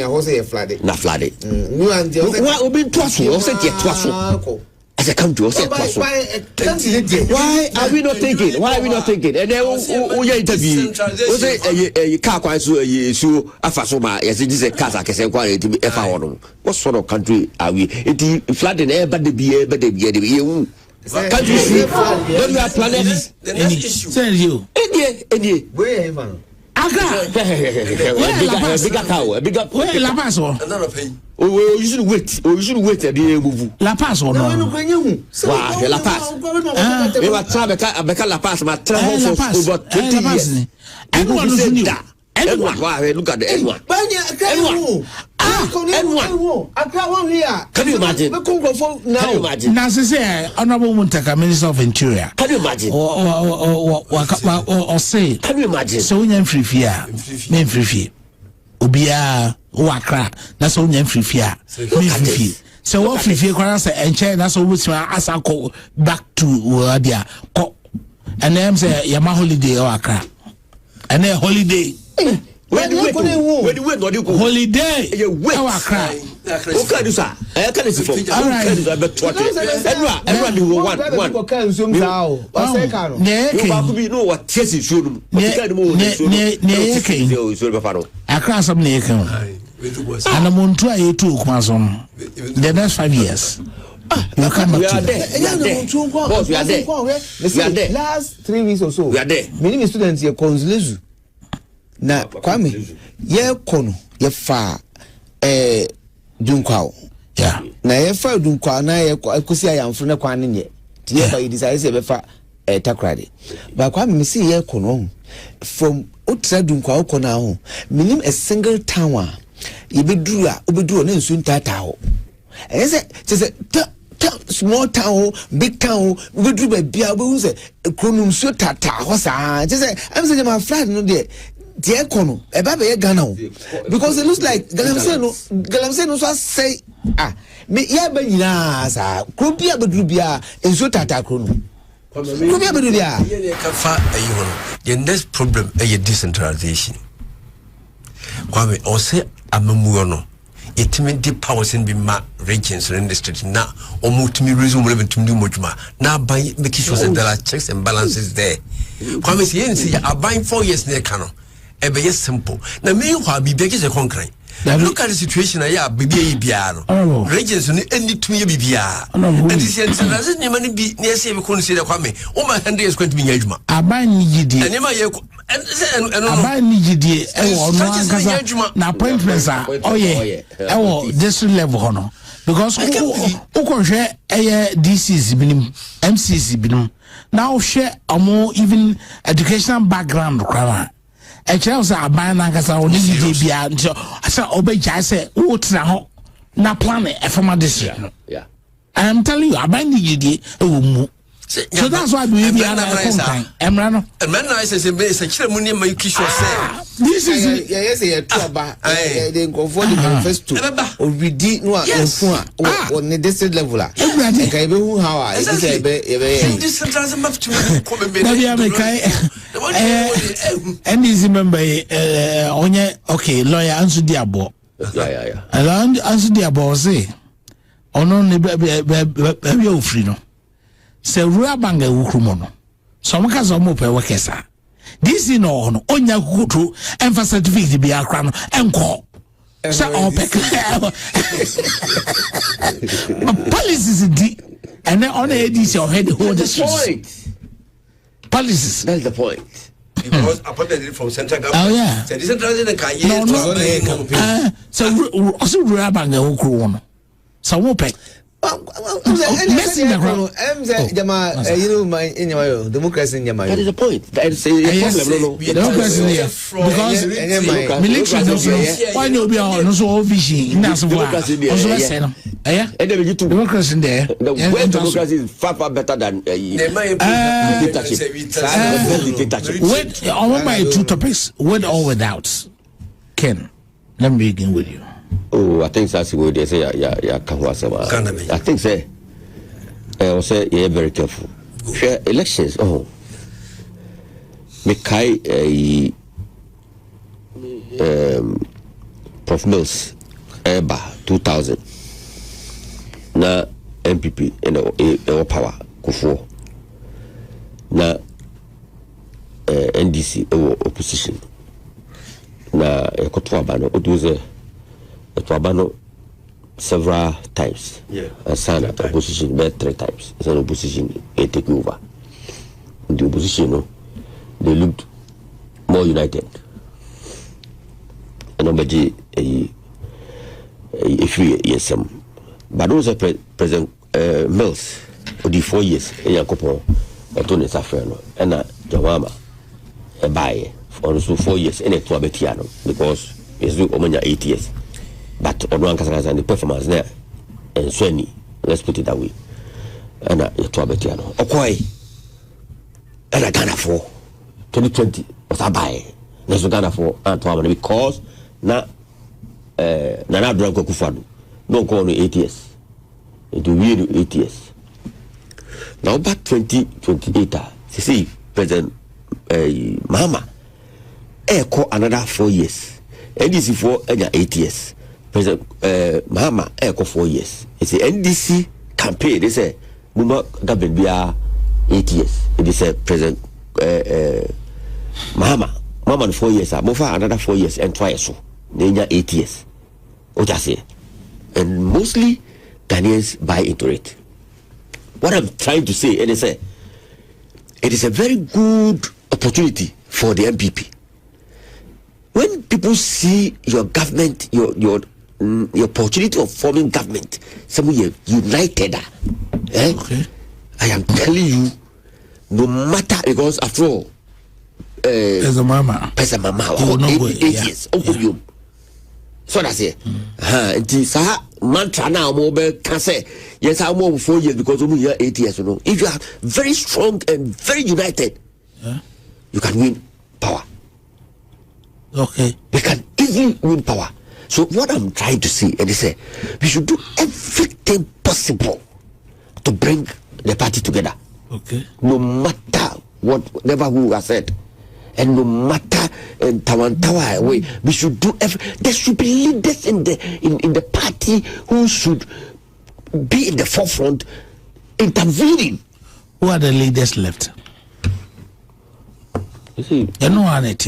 was a flooded. Not flooded. What will be twasso? Or say get twasso. As I come to us, why are we not thinking? And then we interview. We say a car quite so afasoma as it is a casa can say quite what sort of country are we? It flooding air, but the beer, but the beer. Country see when we are planets. Send you. Any where bigger cow, bigger where La Paz or Another pain. Oh, you should wait a day move. La Paz or no? Wow, La Paz. We were trying to La Paz, my travel for over 20 years. Everyone is that. Everyone, look at the everyone. Can you imagine? Now, say, Honorable Muntaka, Minister of Interior. Can you imagine? Or say, can you imagine? So, we free fear, men free fear. Ubia, Wakra, that's all free fear. Me free fear. So, what free fear, and chair, that's always as I go back to Wadia. And then say, Yama holiday or Accra. And then holiday. Where do you go? Holiday. How I cry. Okay, sir. I can't see. All right. Everyone do one. You know what? Yes, it should. I can't some near. And I'm on try to Quazon. The next 5 years. You come back to we are there. Last 3 weeks or so. We are there. Many students here consulezu. Na kwame ye kono ye fa dunkwao yeah na ye fa dunkwao na ye akusi ayamfo na kwan ne ti ye ba yi desire say be fa takrade ba kwame me see ye kono from utra dunkwao kono ho minim a single town a ye beduru na nsu ntata ho e say small town big town we beduru ba bia we hu say kronum so tata ho sa say am say my flat no there the econo eba Ghana because it looks like galamse no so say me ya ba nyina sa krobia bedrubia enso tata krono krobia bedrubia the next problem is decentralization kwame o say amamuo no itimi di powers in be ma regions in the state na omutimi reason mo lebentum di modjuma na ban make sure that there are checks and balances there kwame say yen say aban 4 years na ka no ebe yes simple na meanwhile bibia ke se concrete look at the situation ya bibia biaro regions ni any tumi ya bibia and this is doesn't ni mani bi na say be kon say da kwame o ma 100 years kwenti binya adwuma aban ni gidi and ma ye aban ni gidi e wo no ankasa na appointments oye e wo district level hono because ukonhwe eye DCs binim MCs binim now share amo even educational background kwara e chere say aban na ankasa oni gidi bia nso asa obeja say wo tra ho na plan e formal district yeah I am telling you aban ni gidi e wo mu So that's why we be on time. Emrano. Man, I say, it's a children in my kitchen. This is yes, a trouble. They go for the manifesto. Or we did no on the district level. How I say, this doesn't have to and is remember okay, lawyer answer the abo. Yeah. Answer the abo say. Ono ne be ofri no. Se rua banga wukrumo no. So maka so mo pe wekesa. This is no ono onya kutu emfa certificate bi akra no enko. Sa opek. Policies di and then on ADC or head hold the point. Policies. That's the point. Because appointed from central government. Oh yeah. So decentralizing the so also rua banga wukrumo no. So what pay? Messi, you know, my in your democracy in your mind. That is the point. That is a problem. Democracy because military doesn't. Why no be on so vision? That's why. Also say no. Yeah. And then you democracy there. The way democracy is far better than dictatorship. With all my two topics, with or without. Ken, let me begin with you. Oh, I think that's good. They say, I think say, I say, yeah, very careful. Share elections. Oh, Mekai Prof Mills, Eba 2000. Na MPP and power Kufo. Na NDC opposition. Na Kotwabano Oduze. It several times. Yeah. And opposition but 3 times. It's an opposition take over. The opposition, they looked more united. And nobody if we yes but also President Mills for the 4 years in Agyapong Tony Safrano and Jawama a buy for also 4 years in a Tuabetiano because it's only 8 years. But on one case, the performance there, and Swenny, let's put it that way. And you to Abetiano. Okay, and I Ghana for 2020 was a buy. There's Ghana for Antoine because na Nana Branco Kufadu. No go on 8 years. It will be 8 years. Now back 2028, see President Mahama, call another 4 years. NDC for 8 years. President Mahama echo 4 years. It's the NDC campaign. They say Muma government be 8 years. It is a President Mahama 4 years. Mofa another 4 years and twice so. They 8 years. What I say, and mostly Ghanaians buy into it. What I'm trying to say, and I say, it is a very good opportunity for the MPP. When people see your government, your opportunity of forming government, somewhere united, okay. I am telling you, no matter because after all, as a mama, 8 years, you. So that's it. This mantra now more can say yes, I'm more 4 years because only here 8 years. You know, if you are very strong and very united, you can win power. Okay, we can easily win power. So what I'm trying to say, and they say, we should do everything possible to bring the party together. Okay. No matter whatever who has said, and no matter Tawantawa way, we should do there should be leaders in the party who should be in the forefront, intervening. Who are the leaders left? You know how it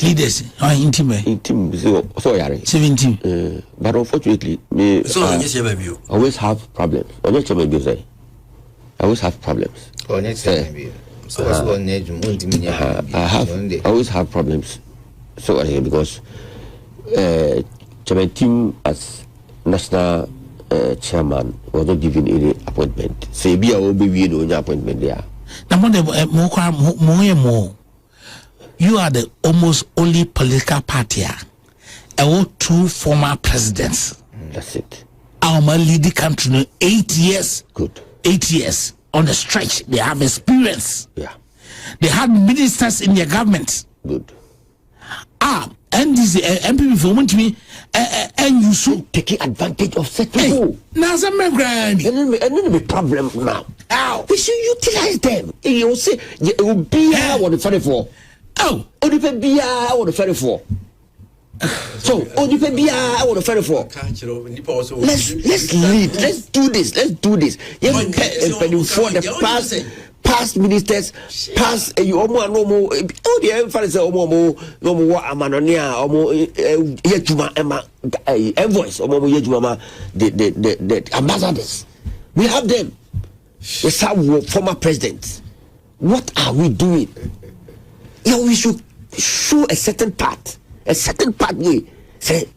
leaders are intimate. Sorry, 17. But unfortunately, always have problems. I always have problems. I always have problems. So because my team as national chairman was not given any appointment. Say be a baby no appointment there. You are the almost only political party. I 2 former presidents. That's it. Our lead the country 8 years. Good. 8 years. on the stretch. They have experience. Yeah. They had ministers in their government. Good. And this MPP for want me and you so taking advantage of such people. Now some grand. And then the problem now. We should utilize them. You say it will be what the funny for. Oh, only pay be what the funny for. So only pay be what the funny for. Let's lead. Let's do this. Yes, for the past ministers, past omo no the emphasis say omo no mo amanonia omo yejuma ema envoys omo yejuma the ambassadors. We have them. It's our former president. What are we doing? We should show a certain part way. Say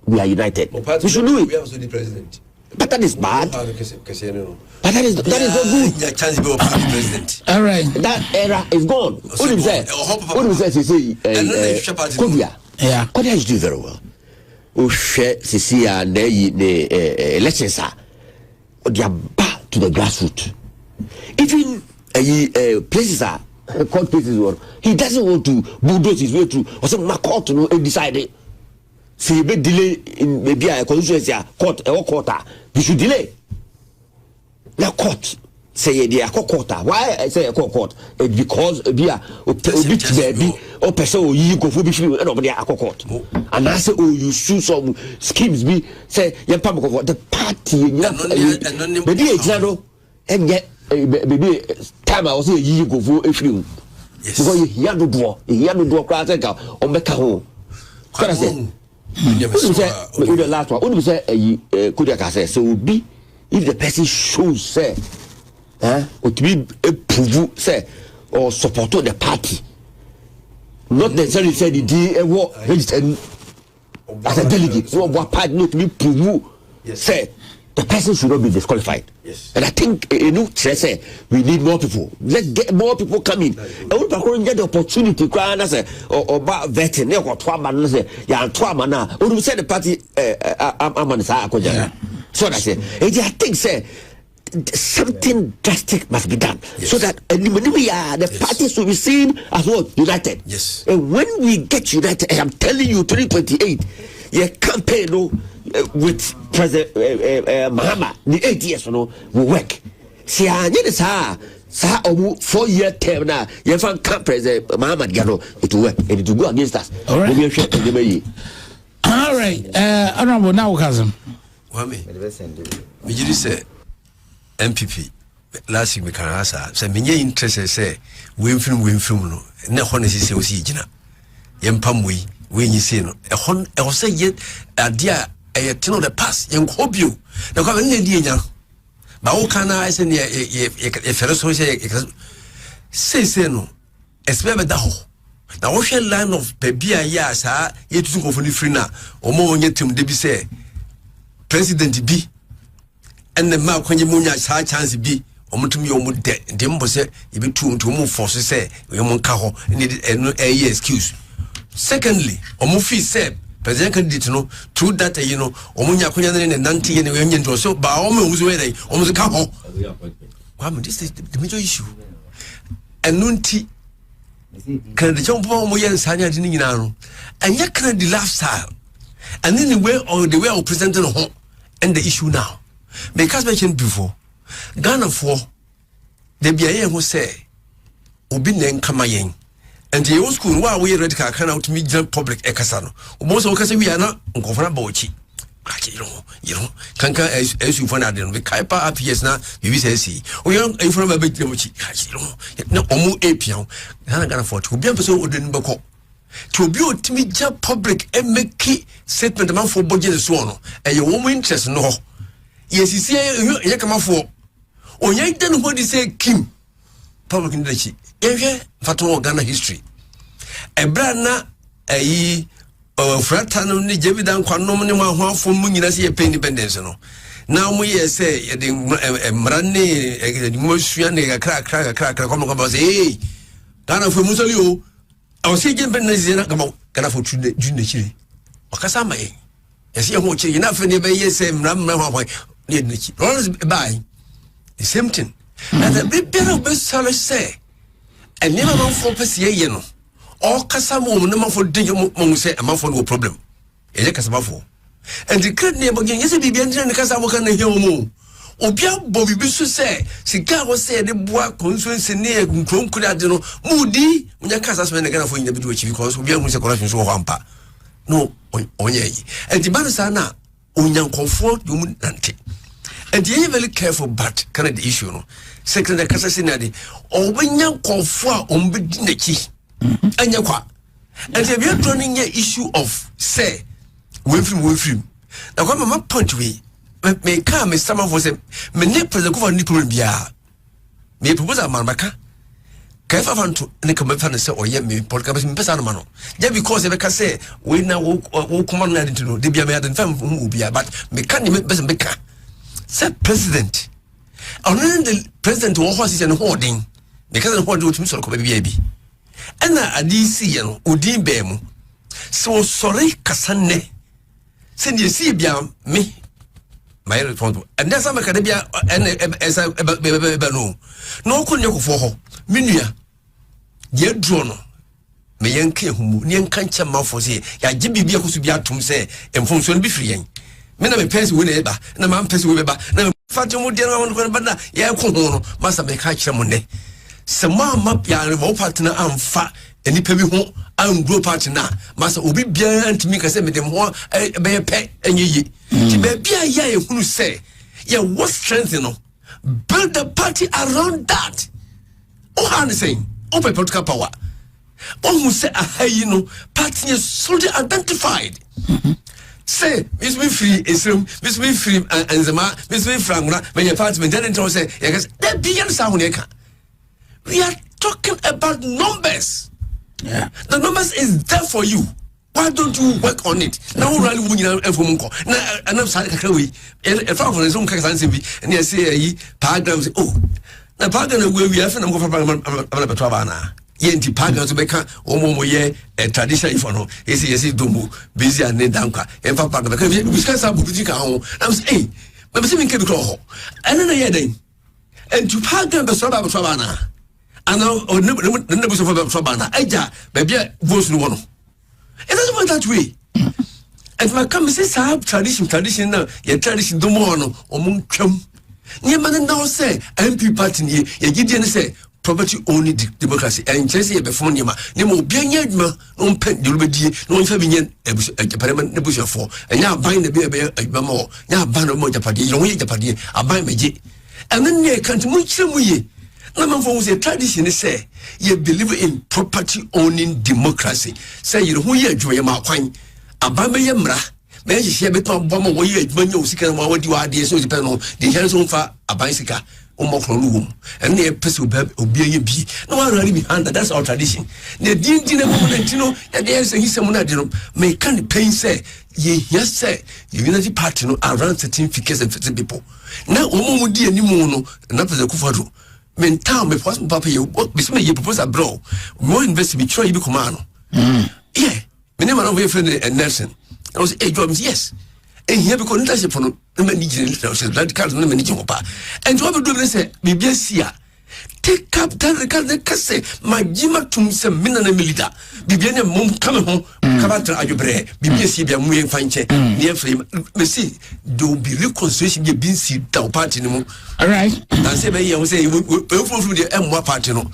we are united. We should do it. We have also the president. But that is bad. But that is not good. Chance to be president. All right. That era is gone. What do you say? Kodia. Yeah. Kodia is doing very well. The elections are. They are back to the grassroots. Even places are court places. He doesn't want to bulldoze his way through. Or some court to know and decide. See a bit delay in maybe a constituency court or quarter. We should delay. Now court say they are quarter. Why I say a court? Because be a bit baby or person you go for be nobody a court. And I say you shoot some schemes be say you public the party maybe example and get maybe time I was say you go for a few. Because you hear the door class on make home. What I say? The last one. Only say Kudiaka say so be if the person shows say or to be prove say or support the party, not necessarily say the day what registered as a delegate. So what party not to be prove say the person should not be disqualified. Yes. And I think say we need more people. Let's get more people coming. And we can get the opportunity. Or vetting. They got 2 man. Say, yeah, 2 man now. When we say the party, so I say, I think say something drastic must be done so that the parties will be seen as well united. Yes. And when we get united, I am telling you, 2028, your campaign with President Mahama, the 8 years will work. See, I need this 4-year term now. You find President Mahama Gano, it will work and it will go against us. All right. Honorable now, cousin. We just say MPP last week we can answer. So many interested say we film no. Na honest say we see jina. Yempam we you say no. I was say yet idea tino the past yen hope you. Na kwa nne die nya. Ba wo kana say ne e fere so say no. Espebe da ho. Na wo hwe line of baby ya sa yetutu kofoni free na. Omo onye tim de bi say President B and the man when you moon your chance be omutum yo mu de mbo se e be tu mu force say we mu nka ho need a excuse. Secondly omu fi say president candidate no through that omunya konya ne 90 ye ne we ndo so ba omu mu so we dey omu ka ho. This is the major issue. And nunti can the jump omu ye nsanya de ni nyina no anya can the lifestyle and then the way of presenting home and the issue now. Because mentioned before, Ghana for the BIA who say, Obinen Kamayen, and the old school while we read can out to meet the public Ekasano. Most of us we are not uncomfortable. You know, can't as you find out the Kaipa up yes now, you say, see, we are in front of a big mochi. No, Omu Apion, Ghana for to be able to to be to meet the public and make key statement amount for budget and so on. And your woman interest no. Yes, you see, you come out for. Oh, you don't what you say, Kim. Public industry. Every Fatu Ghana history. A brand a fratano ni Jevidan Quanomani one for Munina see a pay independence. Now we say the Marane, Moshian, a crack, come about say, Ghana for Musolio. I was saying, Benazina come out, Ghana for June Chile. Okasama, yes, you watch enough and you say, Ram, by the same thing. And the better best salary say, and never man for Pessia, you know, or Casamo, no man for danger, say, a man for no problem. A Casamafo. And the good name again, yes, be and Casamo can hear more. Obia Bobby Bisu say, Chicago said the bois consuls near Chrome could I don't know, Moody, when your Casas when again for individual because we are with a collection so hamper. No, on ye. And the Banasana, on young comfort, you wouldn't. And you very careful, but kind of the issue, no. Second, the Casassinadi, or when young comfort on Bidneki, and your qua. And if you're running your issue of, say, Wilfrim. Now, come on, point we. May come as someone was a many present over Nippon Bia. May propose a manbaka. Kafa to Nicomafan say, or yet me, Polkabas in Pesanamano. Just because if I can say, we now walk command to know, Debia made and fam who be, but me can't make better beka. Said President. Only the President who horses and hoarding, because of what do himself, baby. And a DC and Udin Bemu. So sorry, Cassane. Send you see, me. My responsible. And that's how Academia and as I no. No could you for her. Minia. Dear Drono. Me yanke who Nian can't mouth for say, ya Jimmy Bia who be out to say, and from soon be free. Men of a pence with Eba, and a man pence with Eba, and a Fatima dinner on Banana, ya come must have catch them Monday. Some map ya and partner and fat. Any pebby home, I'm grow partner. Master will be beyond to make a semi them one a pet and ye. She may be a yay who say, yeah, what strength you know? Build the party around that. Oh, I'm saying, open political power. One who say, you know, party is solely identified. Say, Miss Me Free is room, Miss Me Free and Zama, Miss Me Frank, when your party didn't say, yes, that beyond sound. We are talking about numbers. Yeah. The numbers is there for you. Why don't you work on it? Now really we need Now and I'm sorry, if I was on Kasan and I say paragraph oh the paragraph we have and I'm going for Patrabana. Yenti paragraph to make a tradition for no. Yes, Dumbu, busy and Nedanka, and Papa, because we can't have home. I'm saying, but see me can go. And then I day. And to paragraph the Sabana. And now, the numbers of Sabana, Aja, baby, voice no one. It doesn't work that way. And my come says, I have tradition now, your tradition do more or moon chum. Near man now say, MP party, ye Gideon say, property only democracy, and Chelsea before Nima, Nemo being Yadma, no pen, you'll be no infamilian, a parliament, the bush for, and now buying the beer, a more, now ban of Mojapadi, you wait a party, I buy my J. And then ye can't much some way. No for a tradition say, you believe in property owning democracy. Say you who ye joy my wine. Abamba Yamra, may you share between bomber where you when you seek and what you are, the so depend on the hands on far a bicycle or more room. And the person will be no one really behind that. That's our tradition. The dinner moment, you know, that there's a someone that you may can't pain say, ye, yes, say, the unity party around certain figures and 50 people. Now, Omo dear Nimono, and not the Kufadu. Men town me possible papa you work me you propose a bro more invest me try you command yeah me never know friend and Nelson I was a job yes and here because leadership for no many that card no many job and what we do say BBC take up that can say my jima tum se mina na milita bibiane mom come home kabatra ajobre BBC bia mu en fanche near frame me see there will be reconciliation be bin see down party no all right and say be you say we from the M party no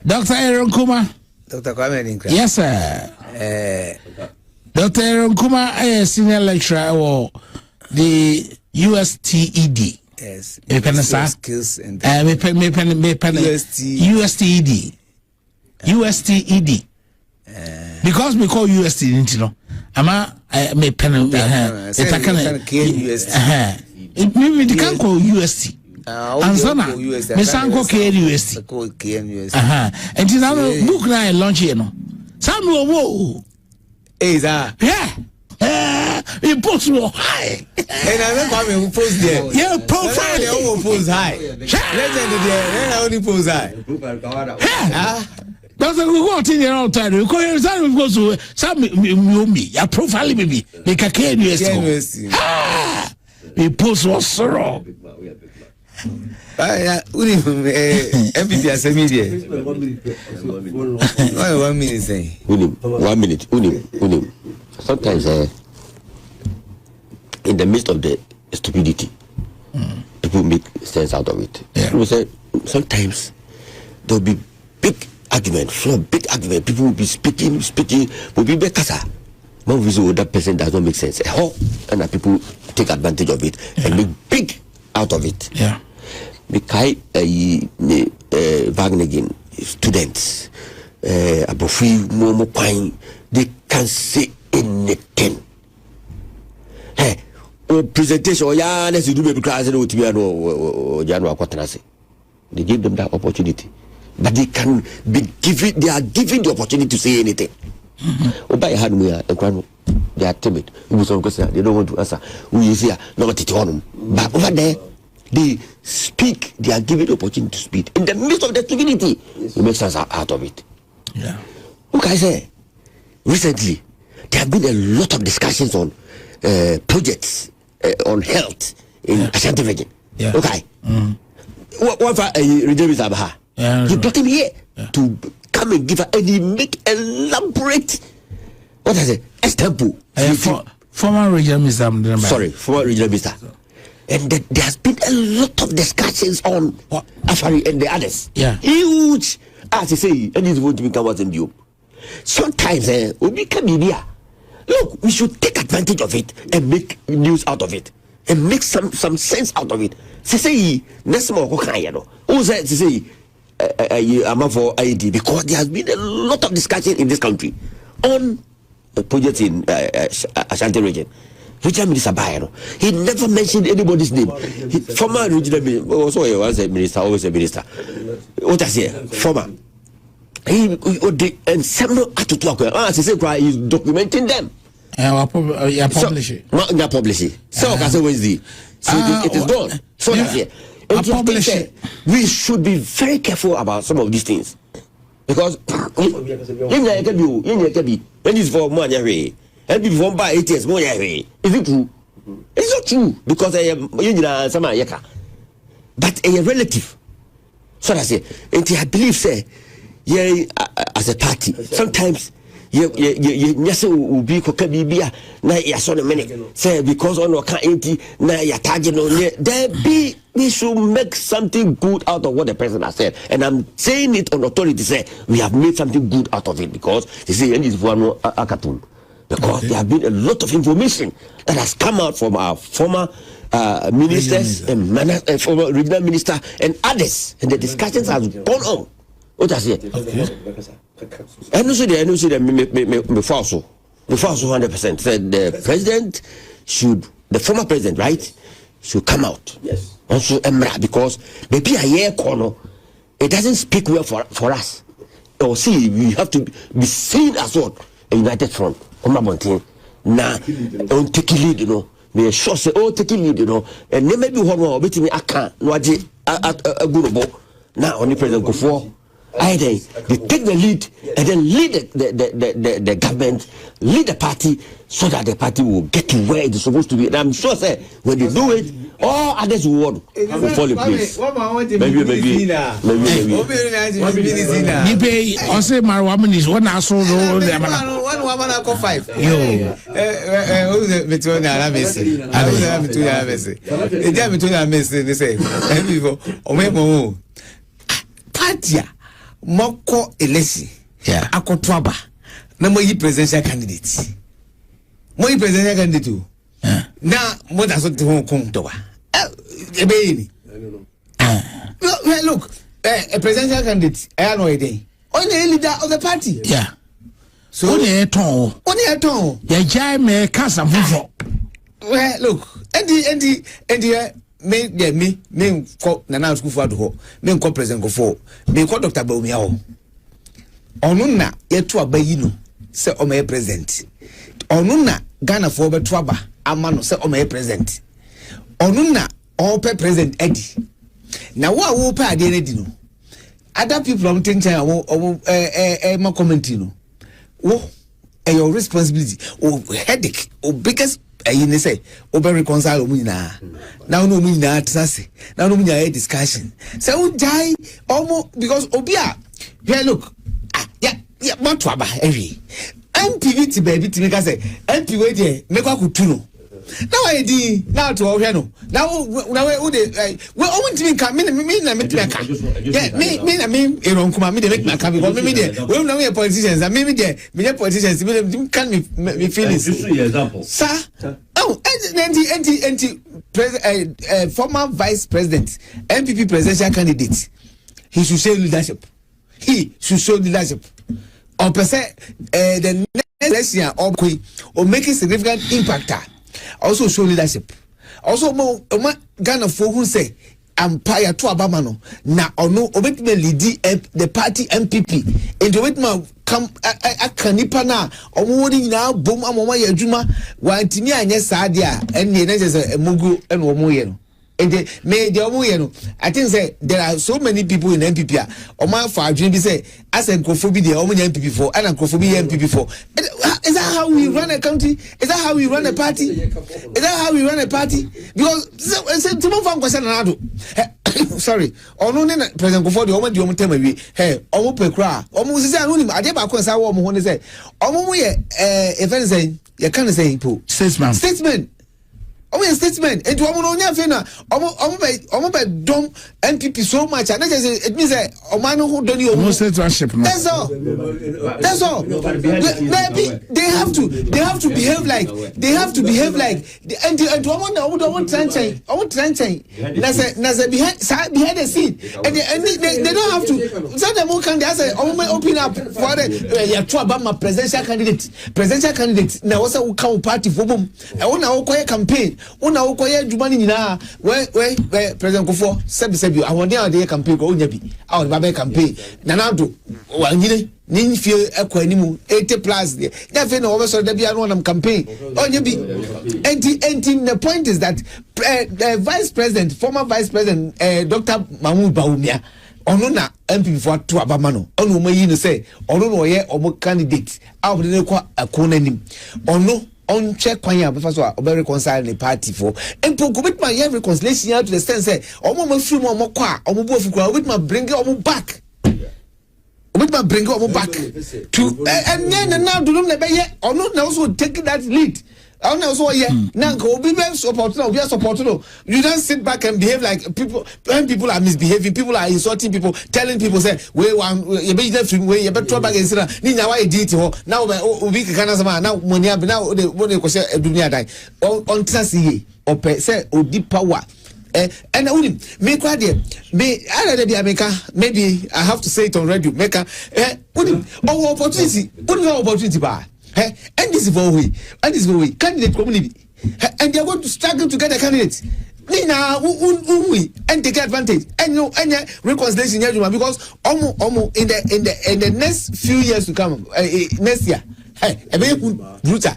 Dr. Aaron Kuma Dr. Kwame Nkra yes sir Dr. Aaron Kuma is senior lecturer or the USTED. Yes. Skills and USTED. USTED. Because we call USTED, you know. Ama me pen it maybe they can call UST. Ansana. Me sanko KUST. And this now book now launch here no. Some wo. Is that? Yeah. Impossible high. And I don't post there. Yeah, profile. I won't post high. Legend there. I only post high. That's a good thing all the time. Because to some me. Your profile maybe. Make a KNUS. We post was sorrow. MPP asemi there. 1 minute say. 1 minute. Unim. Sometimes in the midst of the stupidity, people make sense out of it. People say sometimes there will be big argument. People will be speaking, will be better. One reason that person does not make sense. And people take advantage of it and make big out of it. Yeah. Because Wagner students, Abofi, Momo Pine, they can say anything. Hey, presentation, let's do maybe class and January Quatanasi. They give them that opportunity. But they can be given, they are given the opportunity to say anything. Oba ya hanu ya ekwano, they are timid. They don't want to answer. We is here, no matter what. But over there, they speak. They are given the opportunity to speak in the midst of the stupidity. It makes sense out of it. Yeah. Okay, I say recently there have been a lot of discussions on projects on health in Ashanti region. Yeah. Okay. What for region is Abaha? You brought him here to come and give her, and he make elaborate. What I say? Example. Former regional minister. Former regional minister. And there has been a lot of discussions on Afari and the others. Yeah. Huge. As you say, and it's going to become what's in view. Sometimes we become media. Look, we should take advantage of it and make news out of it and make some sense out of it. Say, next more who said to say I'm for ID because there has been a lot of discussion in this country on projects in Ashanti region. Regional Minister Bayero, he never mentioned anybody's name. Former regional minister, also was a minister, always a minister. What I say, former. And several to talk. As I say, he's documenting them. Publish it. Not publish it. So I say Wednesday. So it is gone. So that's it. Publish it. We should be very careful about some of these things because when it's for money, and before buy 8 years more. Is it true? It's not true because I am but a relative. So that's it. And I believe say as a party sometimes you will be kokabibia na ya so many say because on can empty na ya target no there be we should make something good out of what the president has said, and I'm saying it on authority. Say we have made something good out of it because they say and it's for no akatun because there have been a lot of information that has come out from our former ministers and former regional minister and others, and the discussions have gone on. What I say? I know that me false 100% said the president should, the former president, right, should come out. Yes. Also, because maybe a year corner, it doesn't speak well for us. Or see, we have to be seen as what a united front. Now, on taking lead, you know. May sure say, taking lead, you know, and then maybe one more between I can't, no, a good now only President Kufo. Either they take the lead and then lead the government, lead the party so that the party will get to where it is supposed to be. And I'm sure, sir, when they do it, all others will fall in place. Maybe. I say my woman is one I saw one woman I call 5. Moko elesi akotwaba na moyi presidential candidate na mo da so te hon kon to wa ebe ni look a presidential candidate I know again only leader of the party so only ton ya jai me kasa fufo look and me ko na na school for do me ko president go for me ko Dr. Bawumia ho onu na yetu abayi no se o me president onu na Ghana for betu aba ama no se o me president onu na o pe president edi na wo pe ade na di no other people am think ma comment no wo your responsibility o headache o biggest ne say over reconcile mu nyina now no mu nyina trust now no mu nyina discussion say we die almost because obia look yeah what waba every MPV ti baby ti make say MP we dey make akutu no now I di now to ohwe no now we dey we own ti make me na make yeah me na me eronkuma me dey make my because me dey we na we politicians and me dey politicians me can me feelings sir oh former vice president MPP presidential candidate he should show leadership or per se the next election or making significant impact also show leadership also more Ghana for who say empire to Abamano na ono obet me lead the party MPP and obet ma come akanipa na omwodi na bom amoma ya adwuma wantimi anye saadia enne na say mugu ene omoye no. And me the omo I think say there are so many people in MPP oman for adwin bi say as enkrofo bi the omo MPP for and enkrofo bi MPP for. Is that how we run a country? Is that how we run a party? Is that how we run a party? Because say to move on question na sorry ono ne president Kofo the omo di omo tema wi hey omo pekra omo say anu ni ade ba ko say wo omo ho ne say omo mo ye event say you can say po statement omo statement and omo no nya fe na omo be dom MPP so much and it means say omo no ho doni omo citizenship no that's all they have to behave like and omo trenching na say behind the scene and they don't have to so them can they say omo open up for the ya to about my presidential candidate na wasa wo kan party for bom e wona wo koye campaign una ukoye adwuma ni nyina we president Kofo sebi awon dey campaign ko onya bi awon ba campaign na do wanyine ni fie akwanimu 80+ there na fe na wo so da bia no nam campaign onya bi and the point is that the former vice president Dr. Mahmoud Bawumia ono na MPP for to abama no ono mo yi no say ono no ye omo candidate awon ne kwa akona nim ono on check kwanya be so obe reconcile the party for and go bit my reconciliation out to the sense say omo ma free mo kwa omo bo fukura bit ma bring omo back to and then now do no be ye ono na also take that lead I know so yeah. Now go be support no, we are support no. You don't sit back and behave like people when people are misbehaving, people are insulting people, telling people say we want you be different way, you better back and say ni nyawa e diti ho. Now we can sama now money now they ko say dunia dai. On transi o pe say o deep power. And only me kwa there me I dey America maybe I have to say it on radio make opportunity ba. And this is way candidate community and they are going to struggle to get a candidate Nina and take advantage and reconciliation because almost in the next few years to come next year brutal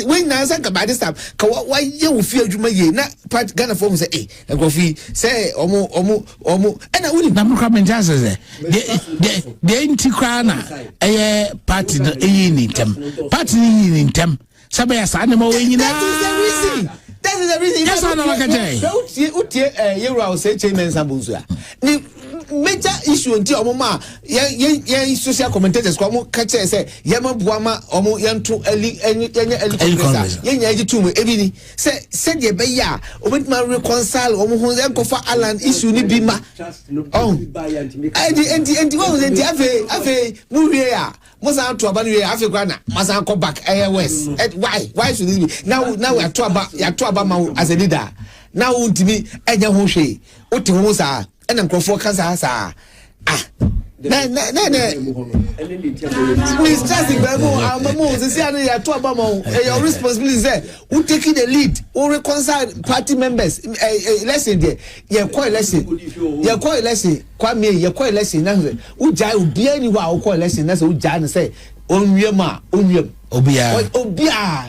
when na say about this time why you feel adwuma ye na part Ghana form say go fi say omo and I wouldn't na mka menja say the anti-kra na party no ni ntem sabe ya sa na mo we nyina that is the reason yes I know like you will say chairman Sambunsu ni major issue until omoma ye social commentators ko mo ka che say ye mabuama omo yanto eli ye nya ji tumu ebini say de be ya obetima reconcile omo ho enkofa alan issue ni bima oh enti what was it afi mu wie ya mo san to aba ni wie afi kwa na masa come back west why should it be now we are to aba ma as a leader now untimi enya ho hwe ote ho sa and Crawford Casa. No. Please trust the your responsibility is there. Who taking the lead? Who reconcile party members? Lesson there. You're quite lesson. Quite me. You're quite lesson. Who jai will be anywhere. Who quite lesson. That's who jai and say. Obia.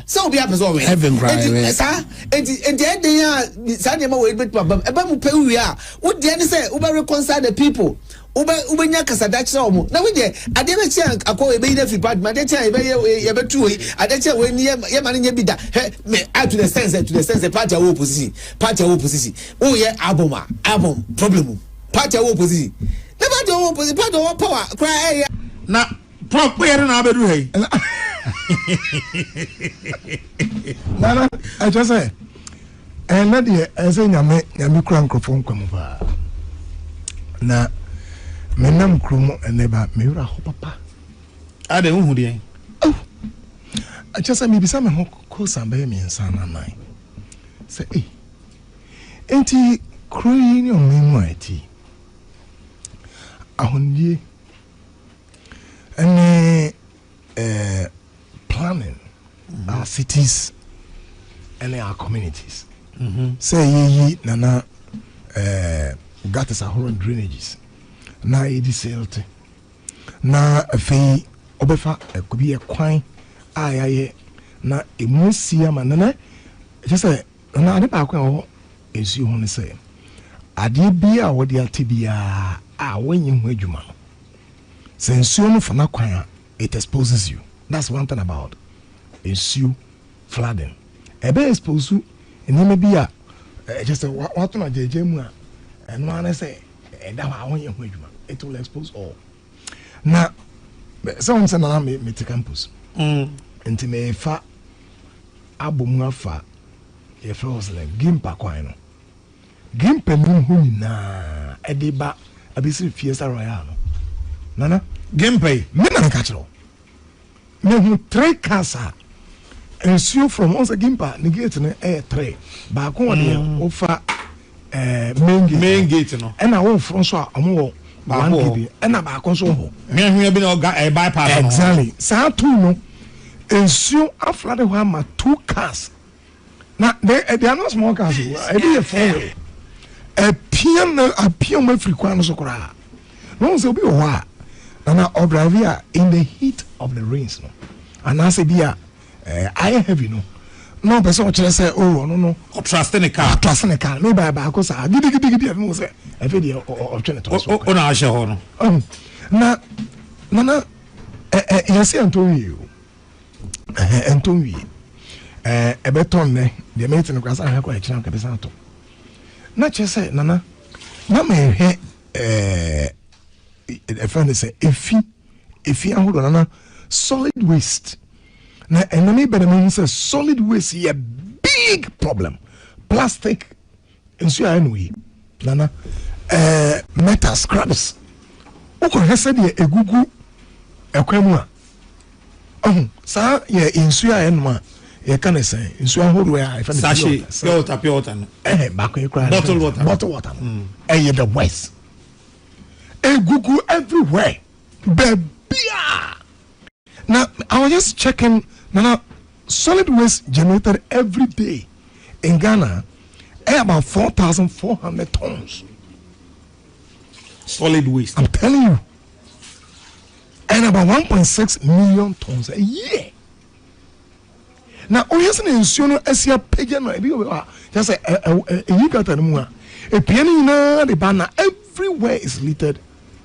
So Obia person. Heaven cry. Sir, and the end they are. Sanya ma wait, but Abamu pe we are. What the end say? Uba reconcile the people. ubenya kasadachi omo na we de ade be tia akọ ebe ina free part ma de tia ebe ye betu yi ade tia we ni ye ma ne bi da me to the sense party opposition o ye album problem party opposition na party opposition party power cry na prop we na abedu hey nana I just say na de say nyame kura microphone kwamu ba na menam krumo eneba mewura ho papa ade hu de oh I just say me bisa me ho ko sambe me nsana nai say enti kruyi ni omimu ati ahondie ene planning our cities and our communities. Say ye nana gutters are horror drainages. Na it is sealed. Na a fee obefa could be a quine. Aye na a musia manana. Just say na the back is you only say. Adi be a what the tibia when you wage man. Since you for na quine, it exposes you. That's one thing about issue flooding. Ebe expose you, and you may be a just what on a JJ and one say, it will expose all. Now, someone said, I may take campus. And me fa abumuafa, if I was like Gimpa Quino. Gimpa Munhuna, Ediba, Abisi Fiesta Royale. Nana, Gimpe, Mina Catchel. Me 3 casa ensure from once Gimpa negate na 3 back on the offer main gate no and I won't front so amu 1 kb and back on so me hu be no bypass exactly sa two no ensure after the one ma 2 cars now they are not small cars e be a fair a piano ma free kwan so kra no so be o na or drive here in the heat of the rains no and I say be I heavy no person say oh no trust in a car maybe I go say gidi no say e fe dey o twene to so o na ahye ho no na yes Antonio e beton ne de meeting class I ko e kira ka be san to na che say na me he a friend say if you hold on solid waste now enemy better mean say solid waste is a big problem plastic and so anyway nana metal scraps oko hese de egugu ekwemu a sa ye insu enma ye kan say insu ahodo ya if sachet pure water no back you cry bottle water the waste egugu everywhere baby. Now I was just checking. Now solid waste generated every day in Ghana about 4,400 tons. Solid waste. I'm telling you, and about 1.6 million tons a year. Now, yes, in Asia pagan, just you got a piano, the banner everywhere is littered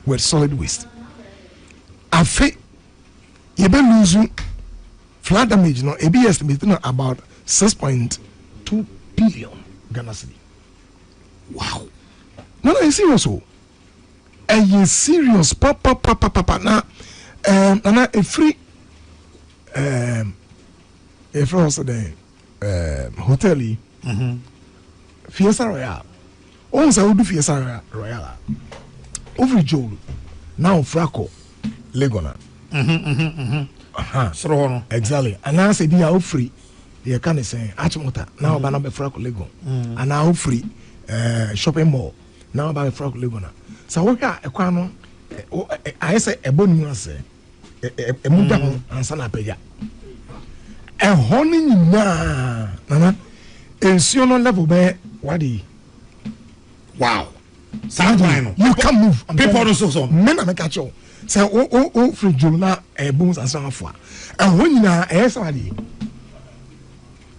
with solid waste. I think you be losing flood damage, no, a be estimated about 6.2 billion Ghana cedi. Wow. No, it's serious. And you serious, papa. Now, a free, if also the hotel, Fiesta Royale. Also, I would do Fiesta Royale. Over Joel, now Fraco, Legona. Exactly. And now say be out free. You can say Achimota. Now by number Fraco Lego. And now free shopping mall. Now by Fraco Legona. So what a quano I say a bonus say a muda and sana peja. A honey na nana. Ensiono level be wadi. Wow. You can move. People don't so. Men are catch you. Say oh free juna a bones and so for. And when you na somebody.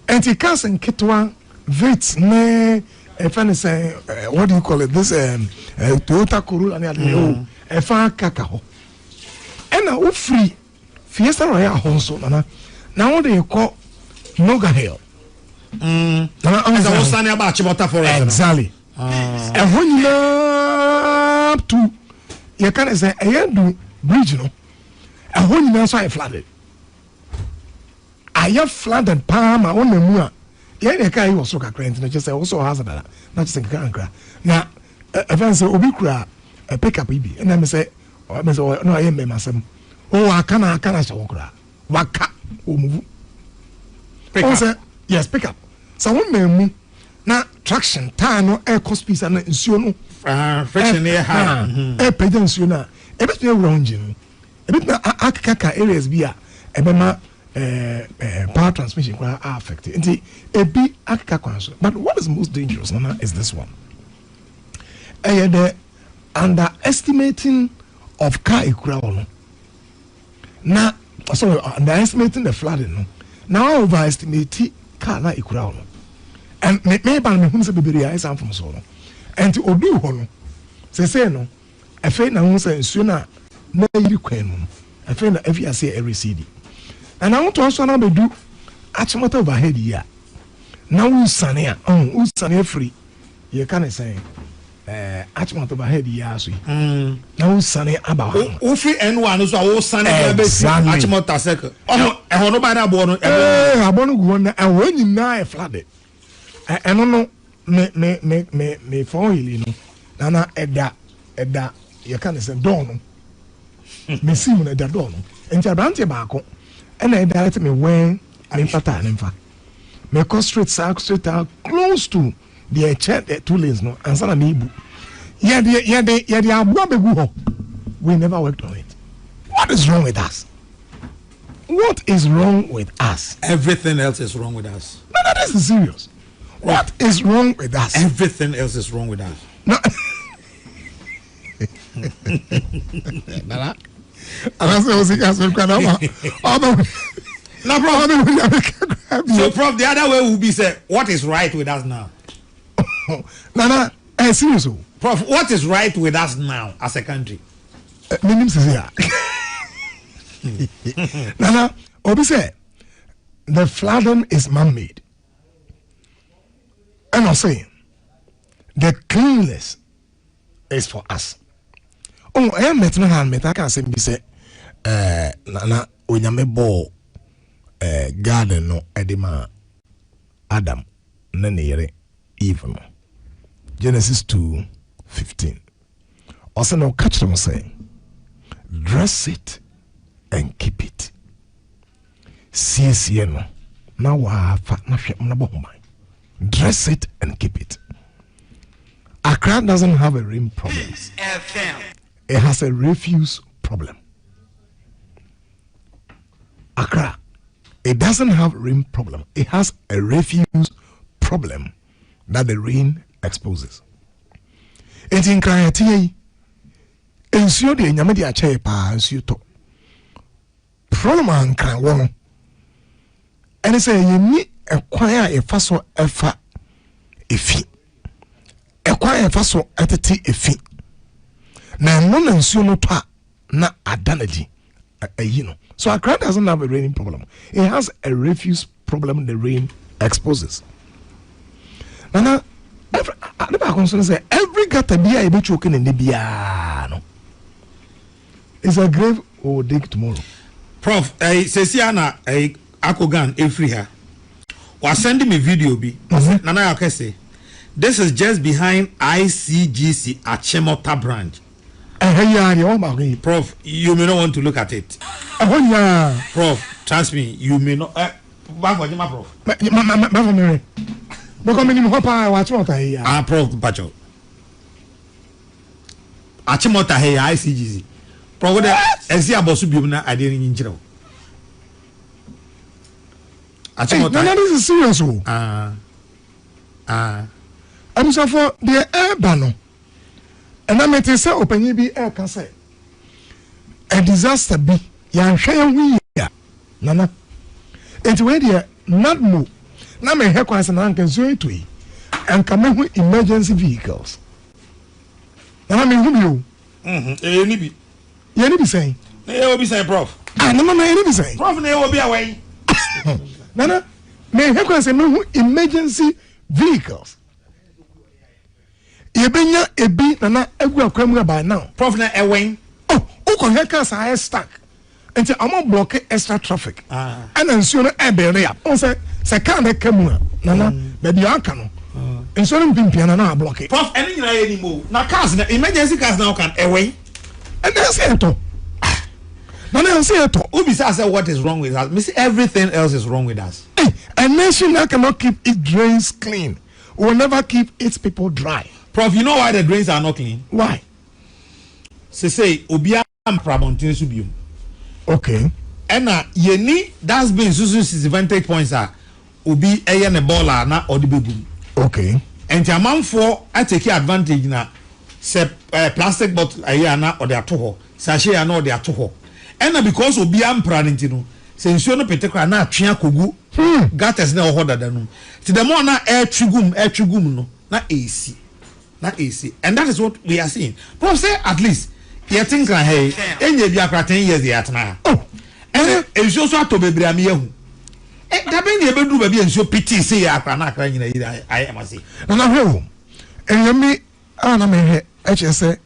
And he can't send kitwa vets ne if any say what do you call it this Toyota Corolla and ɛfa kaka hɔ ɛna wofiri Fiesta Royal hɔ nso nana na wo de kɔ Noga Hill nana ɔnsa wo sane aba Achimota forest exactly ɛhɔ nyinaa to yɛka ne sɛ ɛyɛ du bridge no ɛhɔ nyinaa nso ayɛ flooded ayɛ flooded paa ma wo na mu a yɛn de ka yi wɔ so kakra nti na kyerɛ sɛ wo so hazard na kyerɛ sɛ kakra na ɛfɛn sɛ obi kura pick up yi bi ɛna me sɛ no ayɛ mmɛma asɛm aka na hyɛ wo kura waka ɔmuvu yes pick up sɛ wo na mu na traction taa no ɛkɔ speed na nsuo no friction ne ha ɛpɛgya nsuo no a ɛbɛtumi awura wo engine no ɛbɛtumi akeka areas bi a ɛbɛma power transmission are affected. Ebi akaka kwanso. But what is most dangerous, Nana, is this one. The underestimating of car ikura. Now, sorry, underestimating the flooding. No. Now overestimate car na ikura. And maybe I'm going to be very from solo. And to odu hono. Say no. I feel na unsa sooner na yiri kwenu. I feel na every say every CD. And I want to also now do Achimota overhead here. Now Usania, Usania free. You can't say Achimota overhead here. Now Usania about Ufi and one is our Sunny Achimota second. Oh, I want to buy that born. I want to go on and when you now flooded. I don't know, me for you know. Nana Edda, you can't say Don. Me see when Edda Don. And Jabranti Bako. And I directed me when I'm fata and me go straight out close to the chair 2 lanes no and sana me bu we never worked on it. What is wrong with us? What is wrong with us? Everything else is wrong with us. No, this is serious. What is wrong with us? Everything else is wrong with us. No. And I was so, Prof, the other way would be say, what is right with us now? Nana, seriously. Prof, what is right with us now as a country? Nana, Obi say, the flooding is man-made. And I'm saying, the cleanliness is for us. Oh, I am meeting hand. I can't say, Nana, onyame bo garden no edema Adam nanere Eve no. Genesis 2:15. Also no catch them saying, dress it and keep it. See no. Now wa fa na hwe na bo dress it and keep it. Accra doesn't have a rain problem. It has a refuse problem. Accra, it doesn't have rain problem. It has a refuse problem that the rain exposes. It's in Krayati. Ensure the Yamadi Ache pa ensure to. Problem and can one. And it's a you need acquire a faso efa efi. Acquire a faso etiti efi. Na non ensure no to na adanaji. You know. So Accra doesn't have a raining problem. It has a refuse problem the rain exposes. Nana, every gutter beer I be choking in the piano. It's a grave or dig tomorrow. Prof, Ceciana, Akogan, Efriha, was sending me video be. Nana Akese. This is just behind ICGC at Chemota branch. Prof, you may not want to look at it. Prof, trust me, you may not. Prof. Prof, Pacho. Achimota hey ICGC. Prof, what is Abosubuna? I didn't injure. Achimota. No, this is serious. I'm so for the air banner. And I met say open be air can say a disaster be yan share we Nana. It's where they not move. Now my hair quite an uncle so to and come with emergency vehicles. And I mean you Any be saying. They will be saying, Prof. Ah, no, any be saying. Prof, they will be away. Nana, may I say no emergency vehicles. Yebenya ebi nana egu akwamura by now. Prof na away. Oh, ukon hekasa are stuck. Enti amo block extra traffic. And nsuo no ebe ya. On say car na kamura nana baby aka no. Nsuo no pimpia na block it. Prof, any na anymore. Na cars na emergency cars now can away. And that's it. Nana say it. Ubi say what is wrong with us? Me say everything else is wrong with us. Hey, a nation that cannot keep its drains clean will never keep its people dry. Prof, you know why the drains are not clean? Why? Say Obia Pramontin Subium. Okay. And yeni that's been Susu's vantage points are Ubi Ayan a baller na or the baby. Okay. And the amount for I take advantage na se plastic bottle ayana or they are toho. Sachet I know they are toho. And because Obia Pranintino. Since you no particular na twia kogu gatas na ohoda danum ti the more na air trigum no na AC and that is what we are seeing. Prof say at least you think like hey enye bi akra 10 years yet na and enso so ato bebre am yehu da ben ye bedu ba bi enso piti say akra na akra nyina yi I am say na hwe enyemi ana me he eche say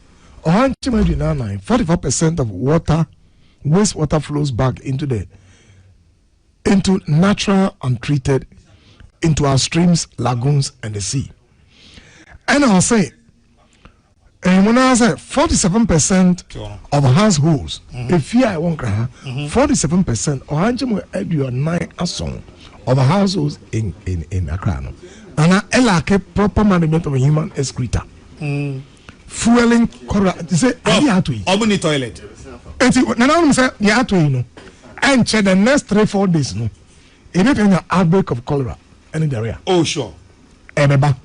ohanchimadu na 44% of wastewater flows back into natural untreated into our streams, lagoons, and the sea. And I'll say, and when I say 47% of households, if you I won't 47% or Anjamo Edu 9 asong of households in Accra. And I like a proper management of a human excreta. Fueling they say Obuni toilet. And now say you have to know. And check the next 3-4 days, no. If you have an outbreak of cholera in the area. Oh, sure. Ebeba.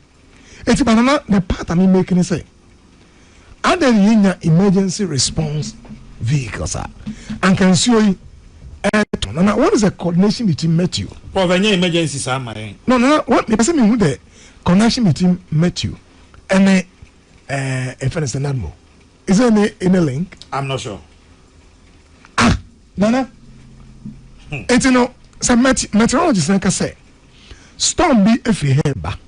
It's banana the part I'm making say. Are there any emergency response vehicles and can see you? Now, what is the coordination between Matthew? For any emergency, sir, my. No. What the person who the connection between Matthew and if it's an animal? Is there any link? I'm not sure. Nana. And you know, some meteorologists like I say, storm be if you hear back.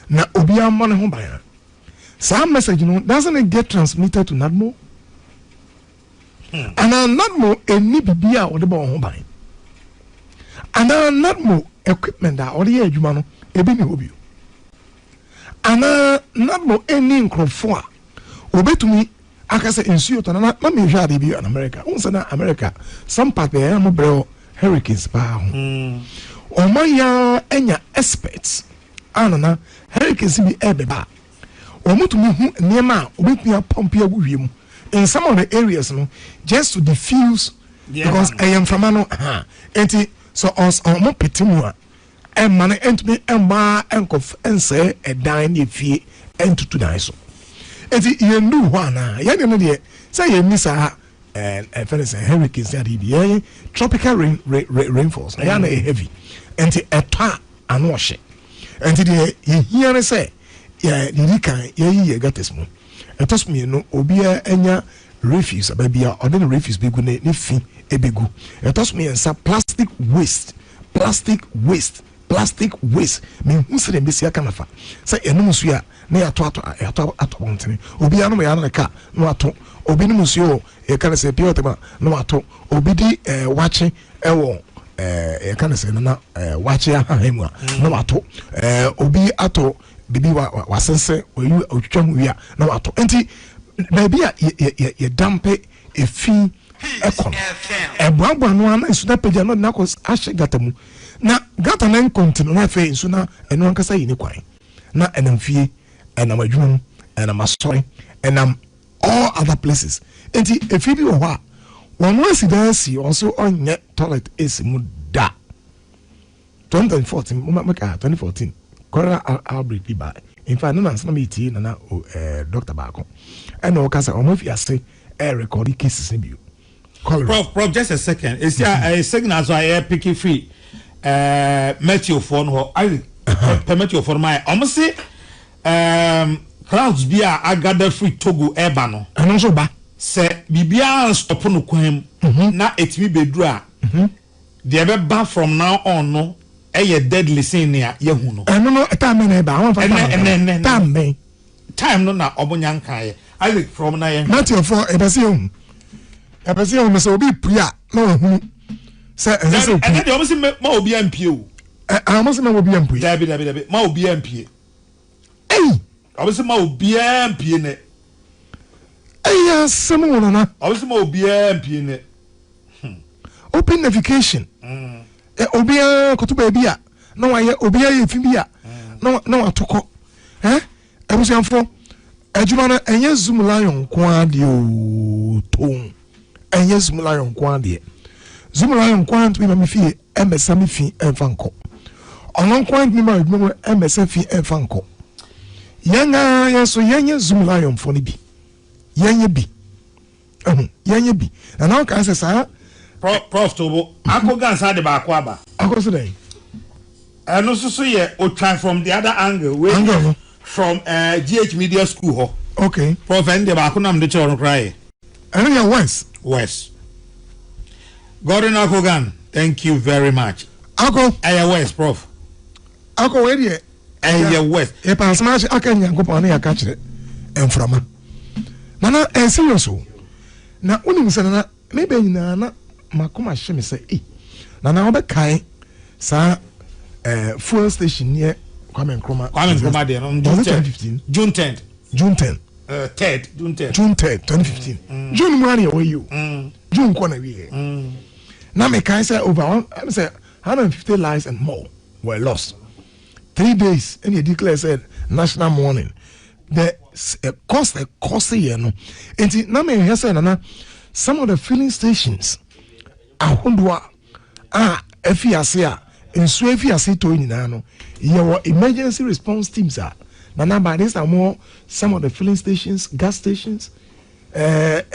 Now, Obia money home by her. Some message, you know, doesn't it get transmitted to Nadmo? And Nadmo, a nibia or the ball home by. And Nadmo equipment that or the edge, man, a baby hobby. And Nadmo any incrofoa. Obey to me. I can say in Sudan, and let me share the in America. Also, America, some part there are no hurricanes. Or my enya experts, Anna, hurricanes be ebeba. Or to me, Nema, with me a pumpy with in some of the areas, no, just to diffuse because I am from Ano, so us on more petimua, and money and me and ma and say a dine if ye and to die so. Eti ye ndu hwana ya de no de say ye misa hurricanes that be tropical rainfalls ya na heavy enti etwa anu ohye enti de ye here say ya de kan ye gates mu etos me no obi anya refuse abia or the refuse begu ne fi ebegu etos me ensa plastic waste me hu se de be sia kanafa say enum so ya na ato bontene obi anu ya na ka no ato obi no musuo e kan se piote ma no ato obi di wache ewo e kan se na wache ahahemu no ato obi ato bibi wasense oyu otwam wi na ato enti na bia ye dampe efi ekon ebuabua no ana isu na pagya no na ko ahye gata mu na gata na nkontinu na fe isu na eno ankasa yini kwan na enamfie and I'm a June and I'm a story and I'm all other places. And if you are one residence, also on net toilet is muda 2014, Cora outbreak by. In fact, no answer meeting and Dr. Bako. And no cancer almost yesterday air recording cases in you. Prof, just a second. Is there a signal so I picky free? Matthew phone or I permit you for my almost say crowds bi a gather free Togo eba no ɛno nso ba sɛ bibia stop no kwan na etimi bedru a the ebe from now on no deadly sin ya yehu no ɛno no time na eba won fa time no na obonya nkan ye from na ye Matthew for ebese hu me so obi pria na ohu se ense obi and dey obi ma obi ampie o almost ma obi ampie dabi ma obi ampie obi ma obi ampie ne semu wona na obi ma obi ampie ne open navigation obi kotuba bi a na waye obi aye fi bi a na watoko ebusianfo adwuma na enye zoom lion kwa de o ton enye zoom lion kwa de zoom lion kwa ntwe ma fie emesa me fi enfanko onon kwa ntwe ma adwuma emesa fi enfanko yanga yeso yenye zoom lion fo ni bi yenye bi na na ka se sa prof tobo akogan sa de ba kwa ba akoso dey eno so ye o try from the other angle from GH Media School ho. Okay. Prof and the bakunam de choro cry. And you West. Gordon Akogan, thank you very much. Ako West, Prof. Ako where ye? West. E pa smash akanya go pa na ya catch it. Enframa. Nana serious o. Na unim se na maybe nyina na makoma hye me say nana obekai sa fuel station near Kwame Nkrumah there on June 10th. June 10th. 2015. June money away you. June corner we. Now me can say over 150 lives and more were lost. 3 days and he declared said national mourning. The cost you know. And now me hear say na some of the filling stations ahondwa efiase nso efiase to nyina no your emergency response teams are na by this are more some of the filling stations, gas stations. Did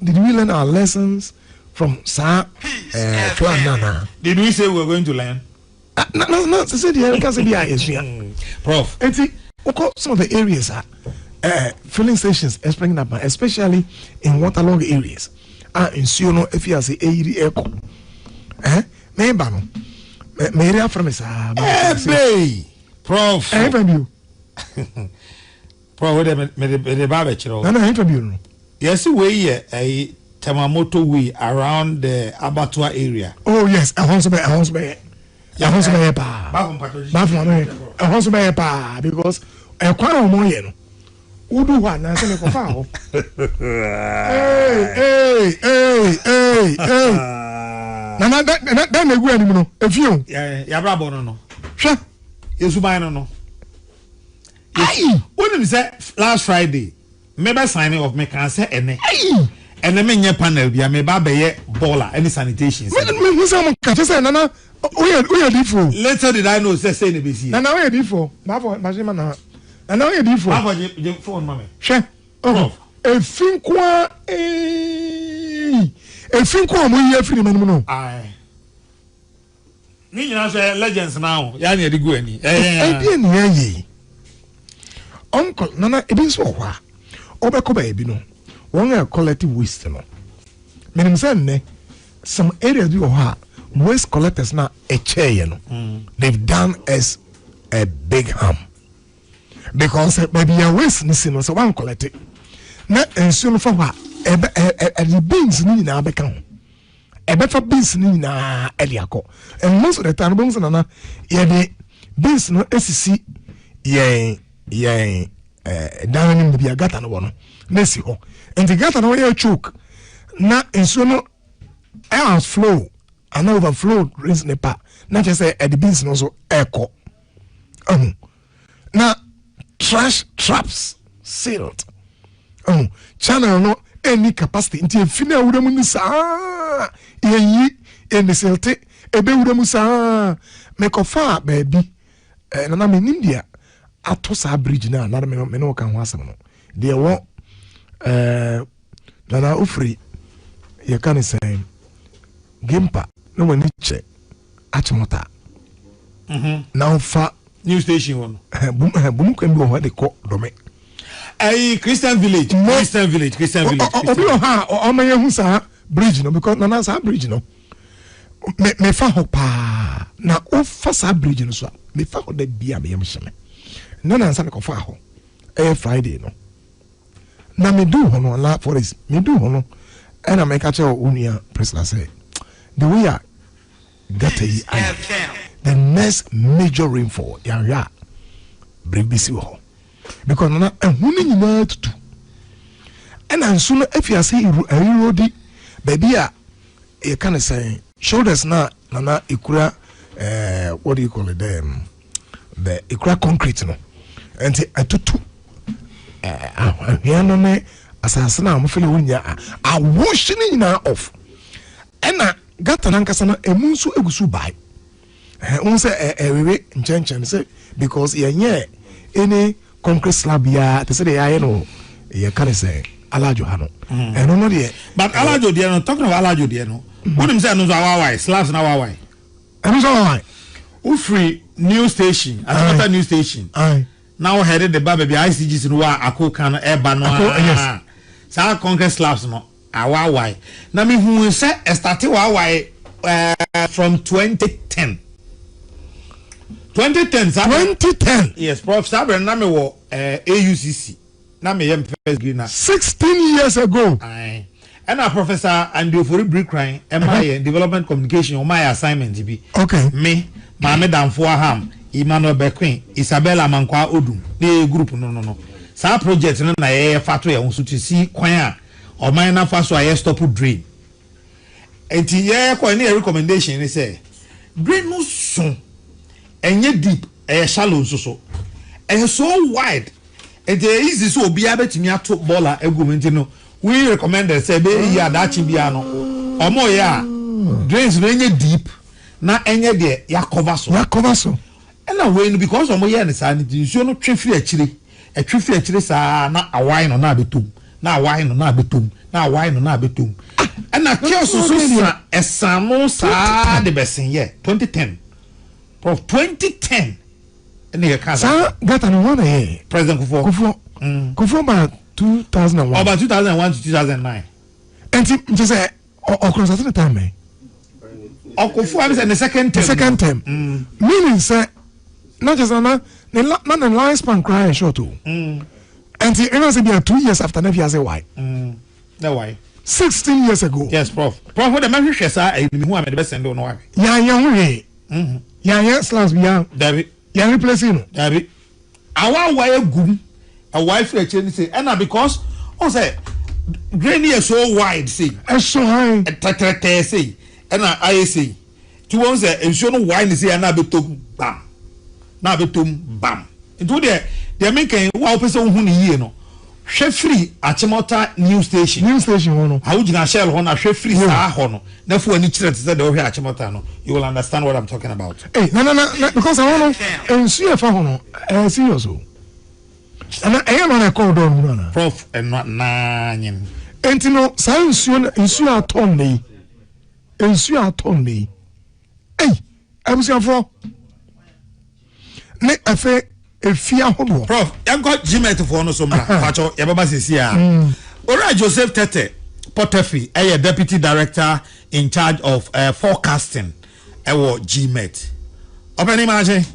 we learn our lessons from plan? Did we say we were going to learn? No. Say the can say Prof. And see, some of the areas are filling stations are springing up, especially in waterlogged areas. In Siono, if you say echo, maybe area from us. Prof. Interview. Prof, the barbecue. No, interview. Yes, we a Tamamoto way around the abattoir area. Oh yes, I want to be because a quarter more yen. Udu one, I say, hey. Nana, that may go anymore. A few. Yeah, bravo, no. Sure. Yes, no. What did you say last Friday? Maybe signing of me can say any. And the main panel be a me babe baller any sanitation. Someone catch us, Nana. We are different. Later did I know say the busy. Nana, we are different. Nana, we are different. The phone, mommy. Sure. Oh, a fin qua we hear from no. Aye. You say legends now. Yani the go any. Uncle Nana ebin so hwa obeko ba ebi no won collective waste no menim say ne some areas bi ho waste collectors na chair no they've done as a big harm because maybe your waste ni no so one collect it na ensu no fa hwa the bins ni na be kan for bins ni na eliako and most of the time bins na ye the bins no esisi down in the gata no one Messi ho and the gata no you choke na enso no air flow and overflow rinse ne pa na just say the beans no so echo na trash traps sealed channel no any capacity into fina wudam ni sa yi en the selte ebe wudam sa me kofa baby na me India atosa bridge na me no kan ho asem no de wo na ofri ye kan say Gimpa no wani che achimota na fa new station one bum kan bi ho de ko dome Christian village. Obi oha o ma yehu sa bridge no because na sa bridge no. Me fa ho pa na o fa sa bridge no so. Me fa ho da bia me yam hyeme. Na nsa me ko fa ho. Friday no. Na me do ho no na forest. Me do ho no. And I make a tell Unia President say the way I get the next major rainfall, yeah, bring this because na huni nyina tutu. And as soon if you say erodi baby you can say shoulders na ikura what do you call it them the ikura concrete no and atutu here no me asasana am feel wunya a washing na off ena gata nan kasa na emunsu egusu bai un say we nchenchen say because yenye any concrete slab ya they say they no ye can say alajo ha no eno no de but alajo de no talking about alajo de no what him say no why slabs na why eno so why who free new station another new station now headed the baby ICGs no akoka no eba no yes sa concrete slabs no why na me hu say start why from 2010 yes prof sabre na me wo AUCC na me yem first green 16 years ago and a professor and you for brick crying MI development communication on my assignment be okay me Mohammed Amfuaham Emmanuel Bequin Isabella Mankwa Odum the group no sa project no na fato ya nso to see kwan a o man na fa so a stop drain enti ye ko any recommendation ni say drain no so enye deep shallow so so wide it is so obi abetimi ato baller agumenti no we recommend say be ya dachi bia no omo ya drains no enye deep na enye de ya cover so and when because omo ya ne sa ni so no twefiri akire sa na awai no na betum na awai no na betum and na chaos so sa esano sa de besen ye 2010 Prof 2010 and you can get an one here President Kufo about 2001 about 2001 to 2009 and just say across at the time Kufo is in the second term meaning say not just not the lifespan crying short too and it was be 2 years after never say why no why 16 years ago yes prof what the man share say who am the best send on why yeah slams bia David ya replacing David our why gum a wife actually say and because on say grain is so wide say so high say and I say to one say ensure no wine say na betom bam into the making wow person who ni yie no hwe free Achimota new station hono how you shell hono hwe free sa hono na fu ani kire te say the hwe Achimota no you will understand what I'm talking about hey no because I want to ensu fa hono serious o and I am on a call down no prof and not nanyin entino sa ensu aton nei hey I'm saying for ne afa efia hono prof yanko Gmet for no so mra pacho ya baba sesia ora Joseph Tete Potefi deputy director in charge of forecasting Gmet open imagine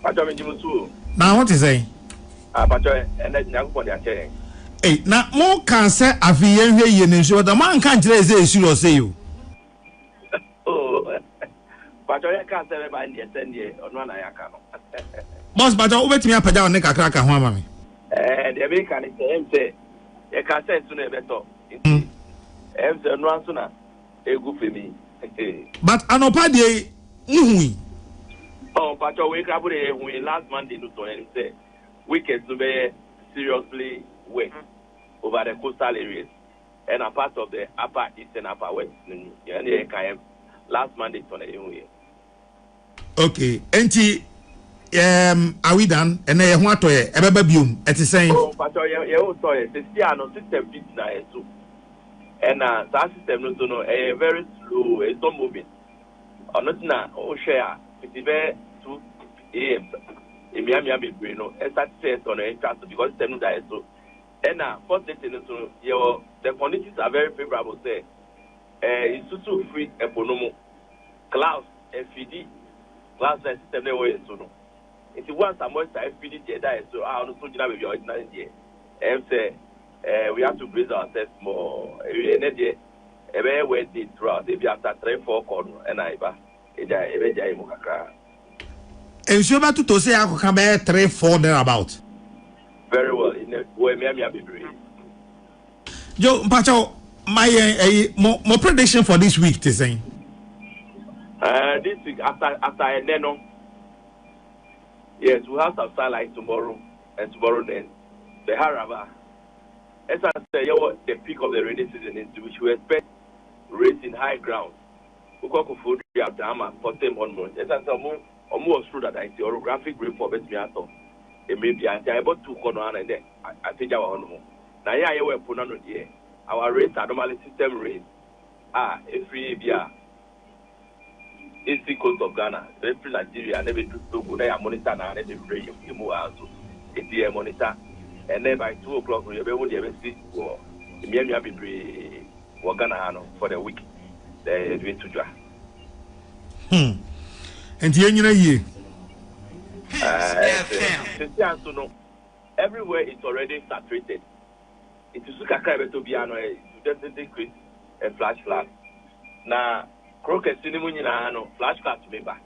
pacho menjimutu now what is saying pacho nyankopon de ache na mo kan say afiye hwe ye ne nso da man kan kire say esuro say you pacho ya kan say ba ndie sendie ono na ya ka no boss pacho obetimi apaja on kakra ka ho ama me de be kan say e ka say nso na e beto say no anso na egu femi but anopa de ihui pacho we grab the last Monday no to say wickets to be seriously wet over the coastal areas and a part of the upper east and upper west last Monday to the okay enti are we done and I want to ebeba biom et is saying pacho ye so ye no system fit na so and that system no very slow it's not moving or not na o share it be 2 AM Emiamia be no, success on the interest because them that so. And fortunately, so the conditions are very favorable. Say, it's too free economy, clouds, FPD, clouds and system they were so no. It's once a month FPD that so I also do not be ordinary day. And say, we have to brace ourselves more. A very well did throughout. They be after 3-4 corner and I ba. And so about to say I could come 3-4 thereabout. Very well. In the way me be Joe Pacho, my more prediction for this week to say. This week after Neno. Yes, we have some sunlight tomorrow and tomorrow then the Haraba. As I say, the peak of the rainy season into which we expect rains in high ground. Ukoko food after Ama for 10 months. As I say, almost true that I see orographic report me out of. It may be about 2 corner and then I think our own. Now, yeah, you were put on the year. Our rates are normally system rates. Every year, east coast of Ghana, every Nigeria, never do good. I monitor now and every you move out. It's the monitor. And then by 2 o'clock, we will be see for Miami be Ghana for the week. They're going to draw. And the end of the year. Everywhere it's already saturated. It is to be definitely increase a flash flood. Now, croquet cinnamon flash flood to me back.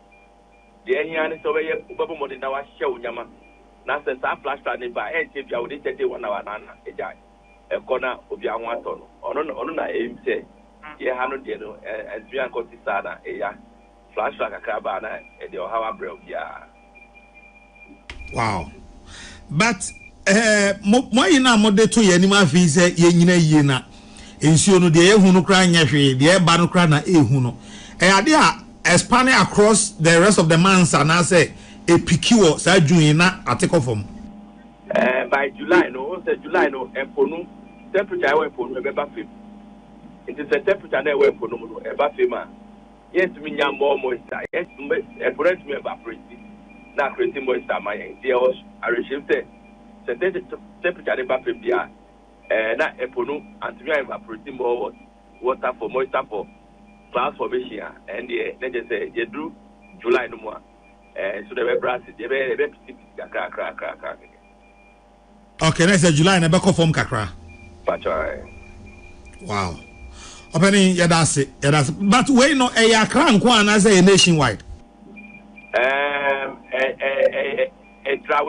The Ayan is over here, Baba Modena show Yama. Now, since I flash flood by and if you would take 1 hour, a corner of your 1 ton. On a aim say, yeah, 100 and 3 and Cotisana, a flash like a cabana, and your how I yeah. Wow. But mo yina mo de to ye nima fi se ye nyina yie na ensuo no de ehu no kra nya hwe de eba no kra na ehu no ade a expanding across the rest of the months and I say a pikiwo sa jun na ateko form by July no emponu temperature we emponu e be ba fam it is a temperature na we emponu no e ba fam a yes me nya more moisture yes emponu me evaporate na creating moisture my there was I received the temperature de ba fam dia na emponu and me evaporating more water for moisture for cloud formation and the let us say you do July no more so the brass the be kra okay next July na be ko form kakra wow opening yadase but we no e yakra nko ana say nationwide tra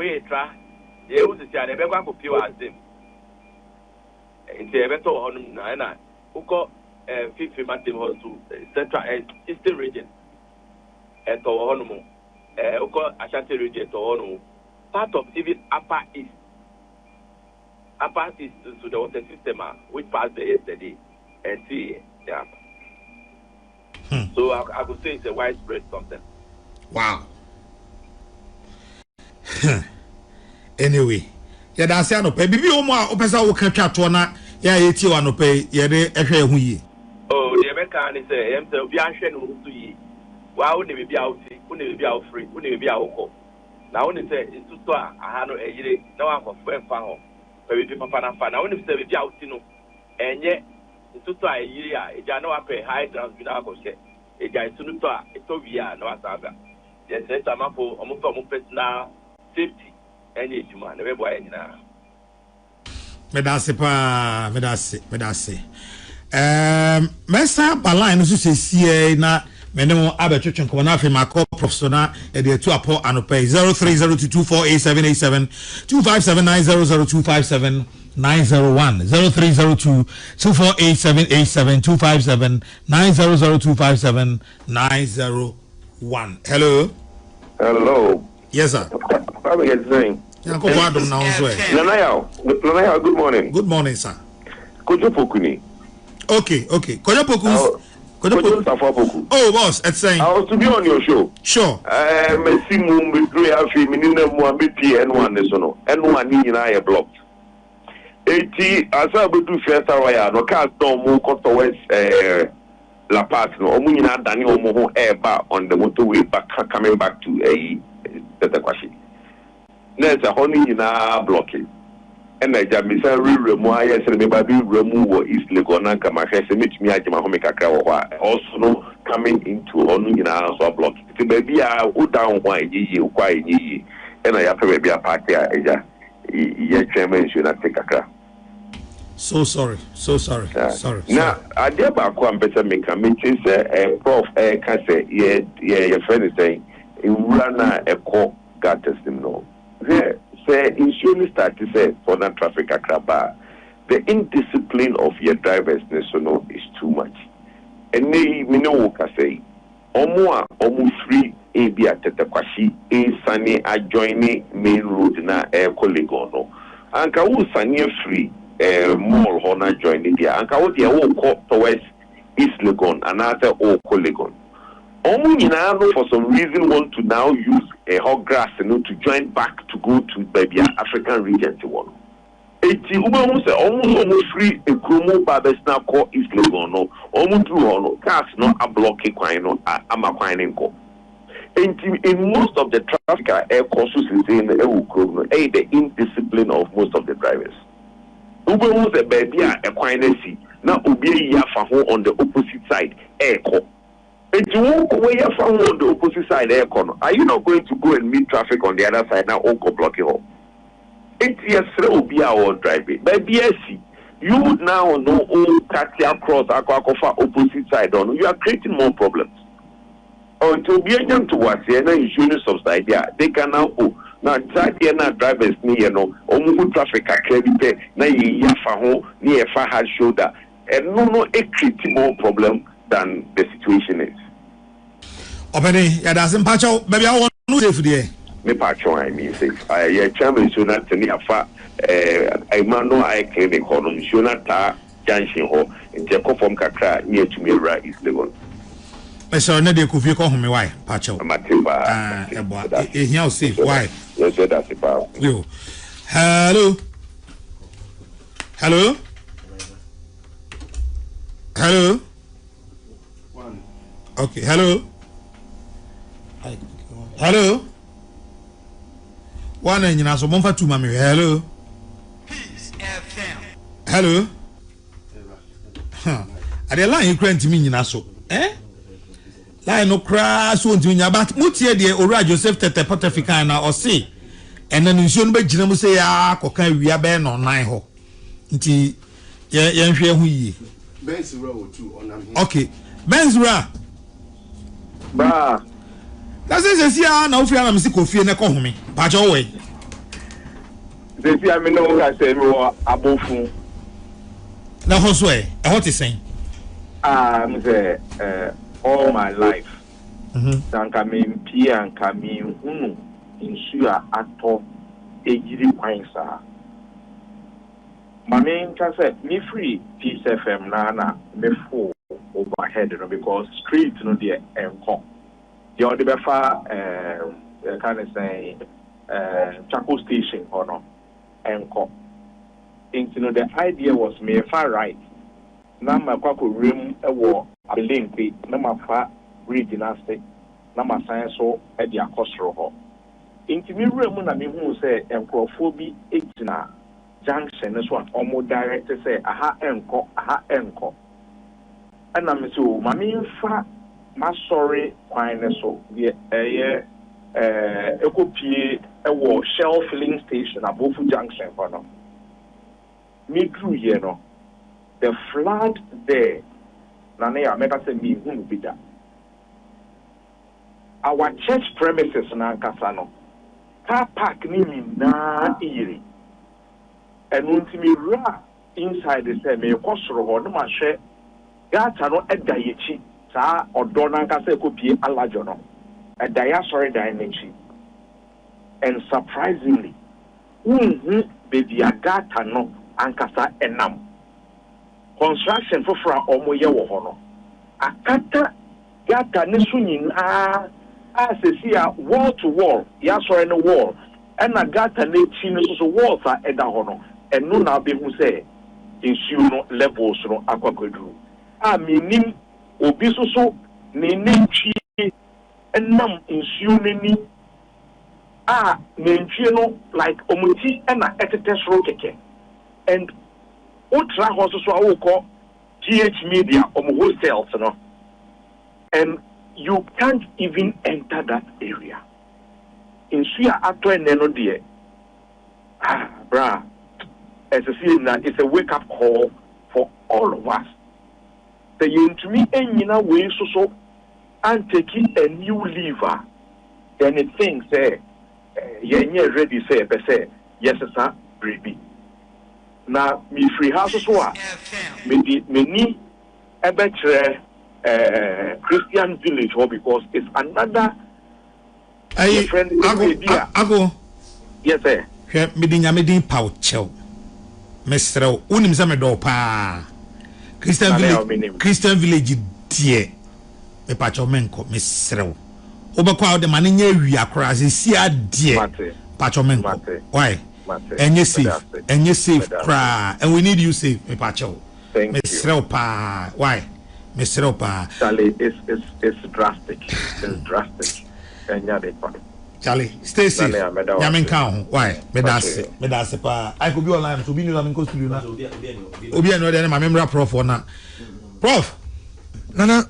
ye wo se tia na be kwa ko pio azim e be to honum na uko 50 matim hospital central eastern region to honum uko Ashanti region to honum part of even upper east to the water system which passed there yesterday and see yeah so I could say it's a widespread something. Wow. Anyway, yeah, that's no pay. Bibi omo a opesa wo kan twa to na ya yeti wa no pay ye de ehwe ehu yi. Oh, the America ni say em say obi ahwe no so yi. Wa wo ne bibi a wuti, wo ne bibi a wo free, wo ne bibi a wo ko. Na wo ne say isuto a aha no eyire na wa ko fa ho. Pe bibi papa na fa na wo ne say bibi a wuti no enye isuto a eyire a eja na wa pe high ground bi na ko se. Eja isuto a eto wi a na wa saga. Yes, I'm up for almost personal safety. Any human, never boy any now. Medase. Mesa Baline no so see na menemo abetwetwe nko na afi makọ professional e de tu apo anopay 0302248787 257900257901 0302248787 257900257901. Hello. Hello. Yes, sir. How are you saying? Nanaya, good morning. Good morning, sir. Kojo Pokuni. Okay. Kojo Poku. Oh, boss, it's saying. I was to be on your show. Sure. Messi Mumbi, Afi, Minina Muamiti, N1 is no. N1 in I blocked. 80, as I would do first hour, no cars don't move towards La Paz, no, Omuna Daniel Moho Airba on the motorway back coming back to a Tetakwashi. There's a honey in our blocking. And I just miss a real more. Yes, and maybe remove East Legon Kamakas and meet me at Mahomeka also coming into honey in our so block. It's maybe I would down why you quite ye, and I have to be a party. Your chairman should not take a car. So sorry. Sorry. Now, I dare back one better make a meeting, say, Prof. Can say, your friend is saying, in Rana, a call got us them know. Say, insurance start to say, for that traffic akraba, the indiscipline of your drivers is too much. And they, can say, Omu free, a be at the Kwashi, a sunny adjoining main road na air collegono. And Kawu Sanya free. Mall Hona joining there, and Kawotia will call towards East Legon, another old Legon. Omunino for some reason want to now use a hot grass to join back to go to maybe African region to one. Almost free a chromo barbers now call East Legon, no, almost through cars not a blocking quino, I'm a quining call. In most of the traffic air courses in the indiscipline of most of the drivers. Ube was a baby a quincy. Now Ubi Yafaho on the opposite side, airco. And you won't go away Yafaho on the opposite side, aircon. Are you not going to go and meet traffic on the other side now? Uncle blocking home. 8 years will be our driving. Baby, you would now know all Katia across Aquacofa opposite side on. You are creating more problems. Until be able to watch the insurance subside, they can now go. Now, that drivers near traffic are credit, na yafaho near Fahad shoulder, and no creating more problem than the situation is. Obene, doesn't patch out, maybe I want to say for the me patch I mean, safe. I chairman should not tell me a fa I man no I can economy, should not ta junction ho, and Jacob from Kakra near to me right is the one. I saw Nadia Kufi call me why, Pacho. Here safe, why? Yes, that's about you. Hello. Okay, hello. One and you know, so one for two, mammy. Hello. Are they lying? You can't mean you so, eh? Line no crash won't win about Mutia de Ora Joseph Tete Potificana or see. And then you shouldn't be Jim say, Coca, we are ben on 9 ho. Inti Yan Share we. Ben's row too on. Okay, Ben's ra. Bah, that's it. Yeah, no fear. I'm sick of fear. Na call me. Patch away. They see, I mean, no, I say, above. Now, what's way? What is saying? I'm there. All my life, Sankamin Pia and Kamin insure ato ejiri kwansa. Mami can say me free Peace FM na me full overhead because street no dey enko. The other befa kind of say Chaco station or no enko. The idea was me far right. Na makwako room ewo abelempe na mafa regional state na masan so e dia kosoro ho intimi room na me hu say enkrofo bi etina junction so omo direct say aha enko ana me so mami fa masori kwan ne so ye ekopie ewo Shell filling station abofu junction for no me through here no the flood there, Nanea, make us say me who be that. Our church premises na Kasano, car park ni na iri, and untimi ra inside the same me kosoro ho no ma hwe gata no eda yechi sa odo na nkasa ekopie alajo no eda ya sorry dimension, and surprisingly, baby gata no ankasa enam. Construction for omo ye wo ho no akata gata ne so nyina asesi wall to wall ya sori no wall ena gata ne chi no so wall sa eda ho no enu na be hu say nsuo no levels no akwakoduru minim obi so ne ne chi enam nsuo nani no like omuti and a etetesro keke. And ultra horses so call GH Media hostels, you know. And you can't even enter that area. In Suya Ato Neno dear. Bruh. As I see that it's a wake up call for all of us. The to me and way so and taking a new lever. Then it thinks ready say yes sir baby. Now me free house so me ni a better Christian village because it's another friend Ago. Yes sir. Me din pouchel. Mr. Unim Samedo pa Christian village dear me pacho menko Mr. Obakwa the man wi akra see dear pacho menko why and you safe cry and we need you safe me pacho Mr. pa why Mr. pa Charlie it's drastic and yeah they Charlie, stay safe. Yamin count. Why? Medase pa. I could be online. So be new. I'm going to do that. Obi no dey my memory prof for na. Prof. Nana.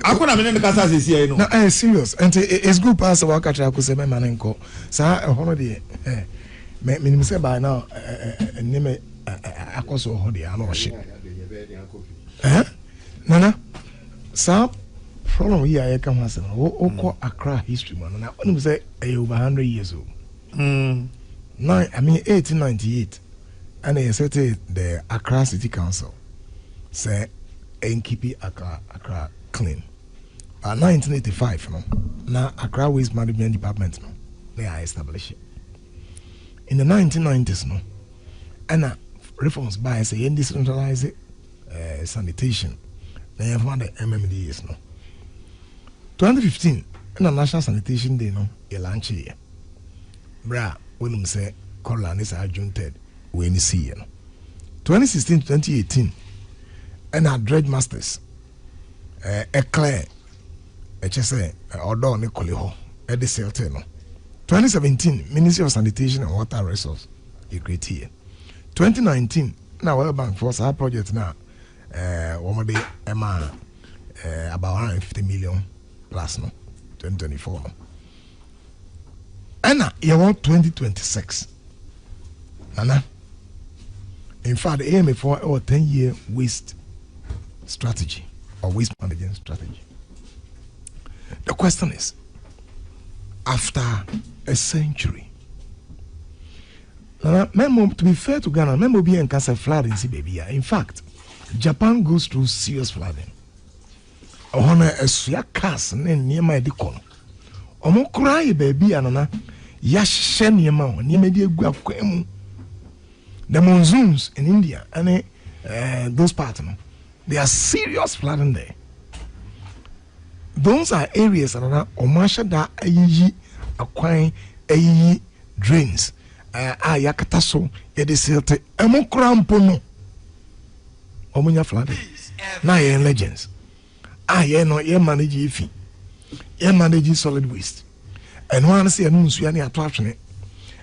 I could have been in the class this year, you know. No, serious. And it's good pass the work at Akuse me manenko. Sa hono dey. Me say by now name akoso ho dey ana ohye. Nana. Sa problem here I can answer. Oko Accra history man. Now when we say over 100 years old. 1898 and they said the Accra City Council say and keep Accra clean. By 1985 now Accra Waste Management Department they are established. In the 1990s and reforms by say decentralized sanitation. They have found the MMDs 2015 and a National Sanitation Day a lunch here. Bra, when say Corlan is adjuncted when you see 2016 to 2018 and our dredge masters Eclair HSA or Nicole Ho at the Celtic 2017 Ministry of Sanitation and Water Resources a great year. 2019 now World Bank Force our project now one day about 150 million plus 2024 and you want 2026 Nana. In fact the aim for our 10-year waste strategy or waste management strategy. The question is, after a century, Nana, to be fair to Ghana, remember being cancer flood in baby. In fact, Japan goes through serious flooding. Ohana esuya cars near my deacon. Omo cry baby anana yashen yama near media guaquemu. The monsoons in India and those parts, they are serious flooding there. Those are areas anana omasha da ayi acquiring ayi drains. Yakataso yedisilte emo crampono. Omunya flooding. Na ye legends. You manage ifi. You manage solid waste. And one say no nsu ya na attraction.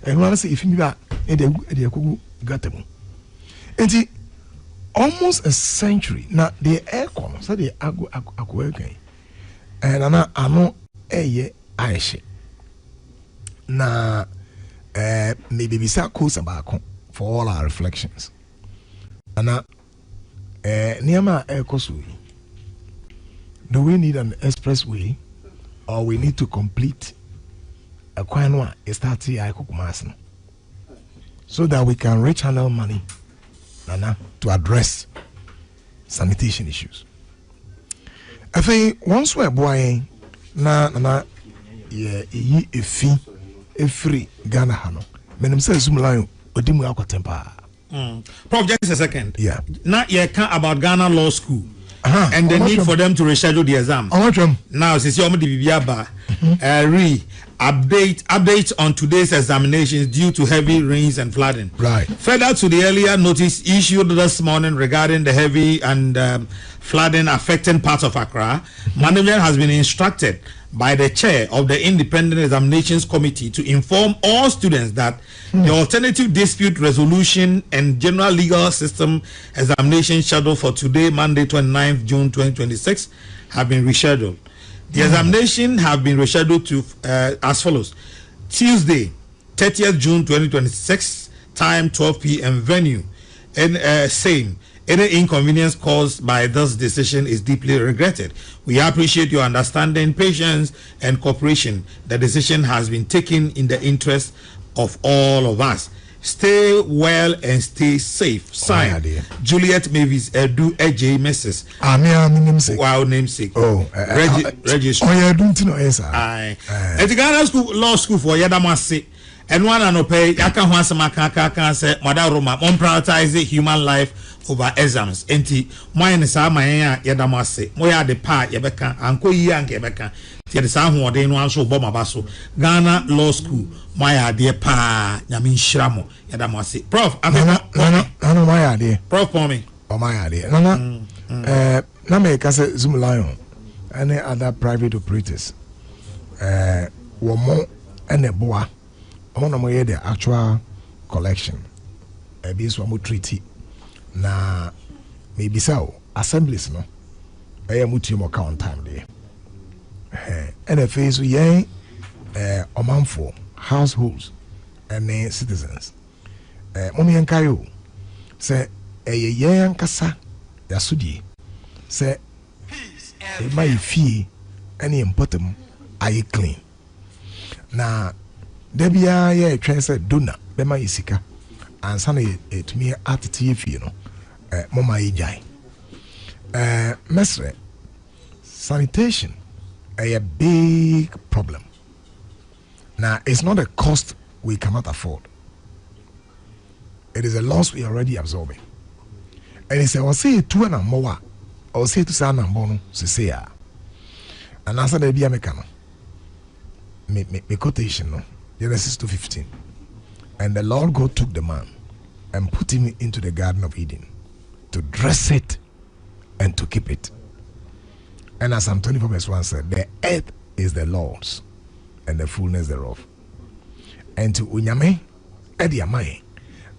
And one say if me ba e de akugu gatemu. Enti almost a century na the aircon so the ago and ana ano eye aishe. Na maybe bisa course about for all our reflections. Ana niama aircosui. Do we need an expressway or we need to complete a quinoa so that we can rechannel money to address sanitation issues? I think once we're boy na a free Ghana hano. Menem says Zumlayo odimu akwatempa. Prof, just a second. Yeah. Now you can't about Ghana Law School. And the need for them to reschedule the exam. Now, since you're update on today's examinations due to heavy rains and flooding. Right. Further to the earlier notice issued this morning regarding the heavy and flooding affecting parts of Accra, management has been instructed by the chair of the Independent Examinations Committee to inform all students that the alternative dispute resolution and general legal system examination scheduled for today, Monday, 29th June 2026, have been rescheduled. The examination have been rescheduled to as follows: Tuesday, 30th June 2026, time 12 p.m. venue, and same. Any inconvenience caused by this decision is deeply regretted. We appreciate your understanding, patience, and cooperation. The decision has been taken in the interest of all of us. Stay well and stay safe. Signed, Juliet Mavis Edu AJ Mrs. namesake. Wow, namesake. Oh, registrar. Oh, yeah, don't you know, yes, sir. Aye. At the Ghana School, Law School for Yadamasi. And one and pay Yaka Wansama say, Madame Roma, on prioritize human life over exams. Enti, mine is my Yadamasi. Moya the part Yabeka, Uncle Yank Yabeka. Yet the sound who they know so Boma Basso. Ghana Law School, my dear pa, Yamin Shramo, Yadamasi. Prof, I know my idea. Prof, for me. Oh, my idea. No, Nameka Zoom Lion, any other private operators. One more and a boa. I want to hear the actual collection. This one more treaty. Na maybe so assemblies no. I am much more count time there. And a phase we omanfo households and citizens. Mommy and Kayo say a yang kasa yasudi say my fee any important I clean. Na Debia ye transa dona bema isika and sunny to me at TV no mama ijai mesre sanitation a big problem. Now it's not a cost we cannot afford. It is a loss we are already absorbing. And it's a say 2 and more or say to san and bono to say and answer the bia mekano me quotation no Genesis 2:15. And the Lord God took the man and put him into the Garden of Eden to dress it and to keep it. And as Psalm 24 verse 1 said, the earth is the Lord's and the fullness thereof. And to unyame ediamai.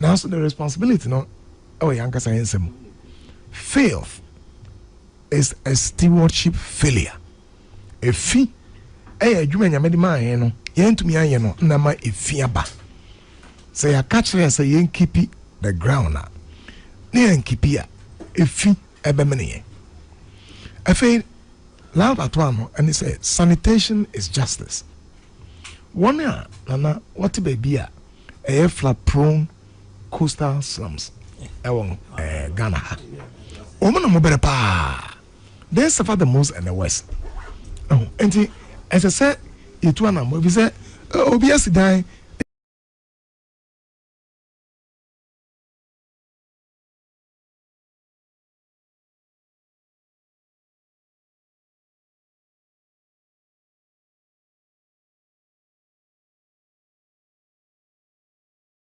Now so the responsibility no yanka science faith is a stewardship failure. A fee adwuma nyame de ma yen no yentumi aye no na ma efiaba. Say ya catch us say yen keep the ground na yen keep ya efi ebemene. Afei loud at one and he said sanitation is justice. One ya nana what baby a flood prone coastal slums ewon Ghana. Omo mo bere pa. They suffer the most in the west. Oh, and as I said, it one number. We said, "Oh, yes, die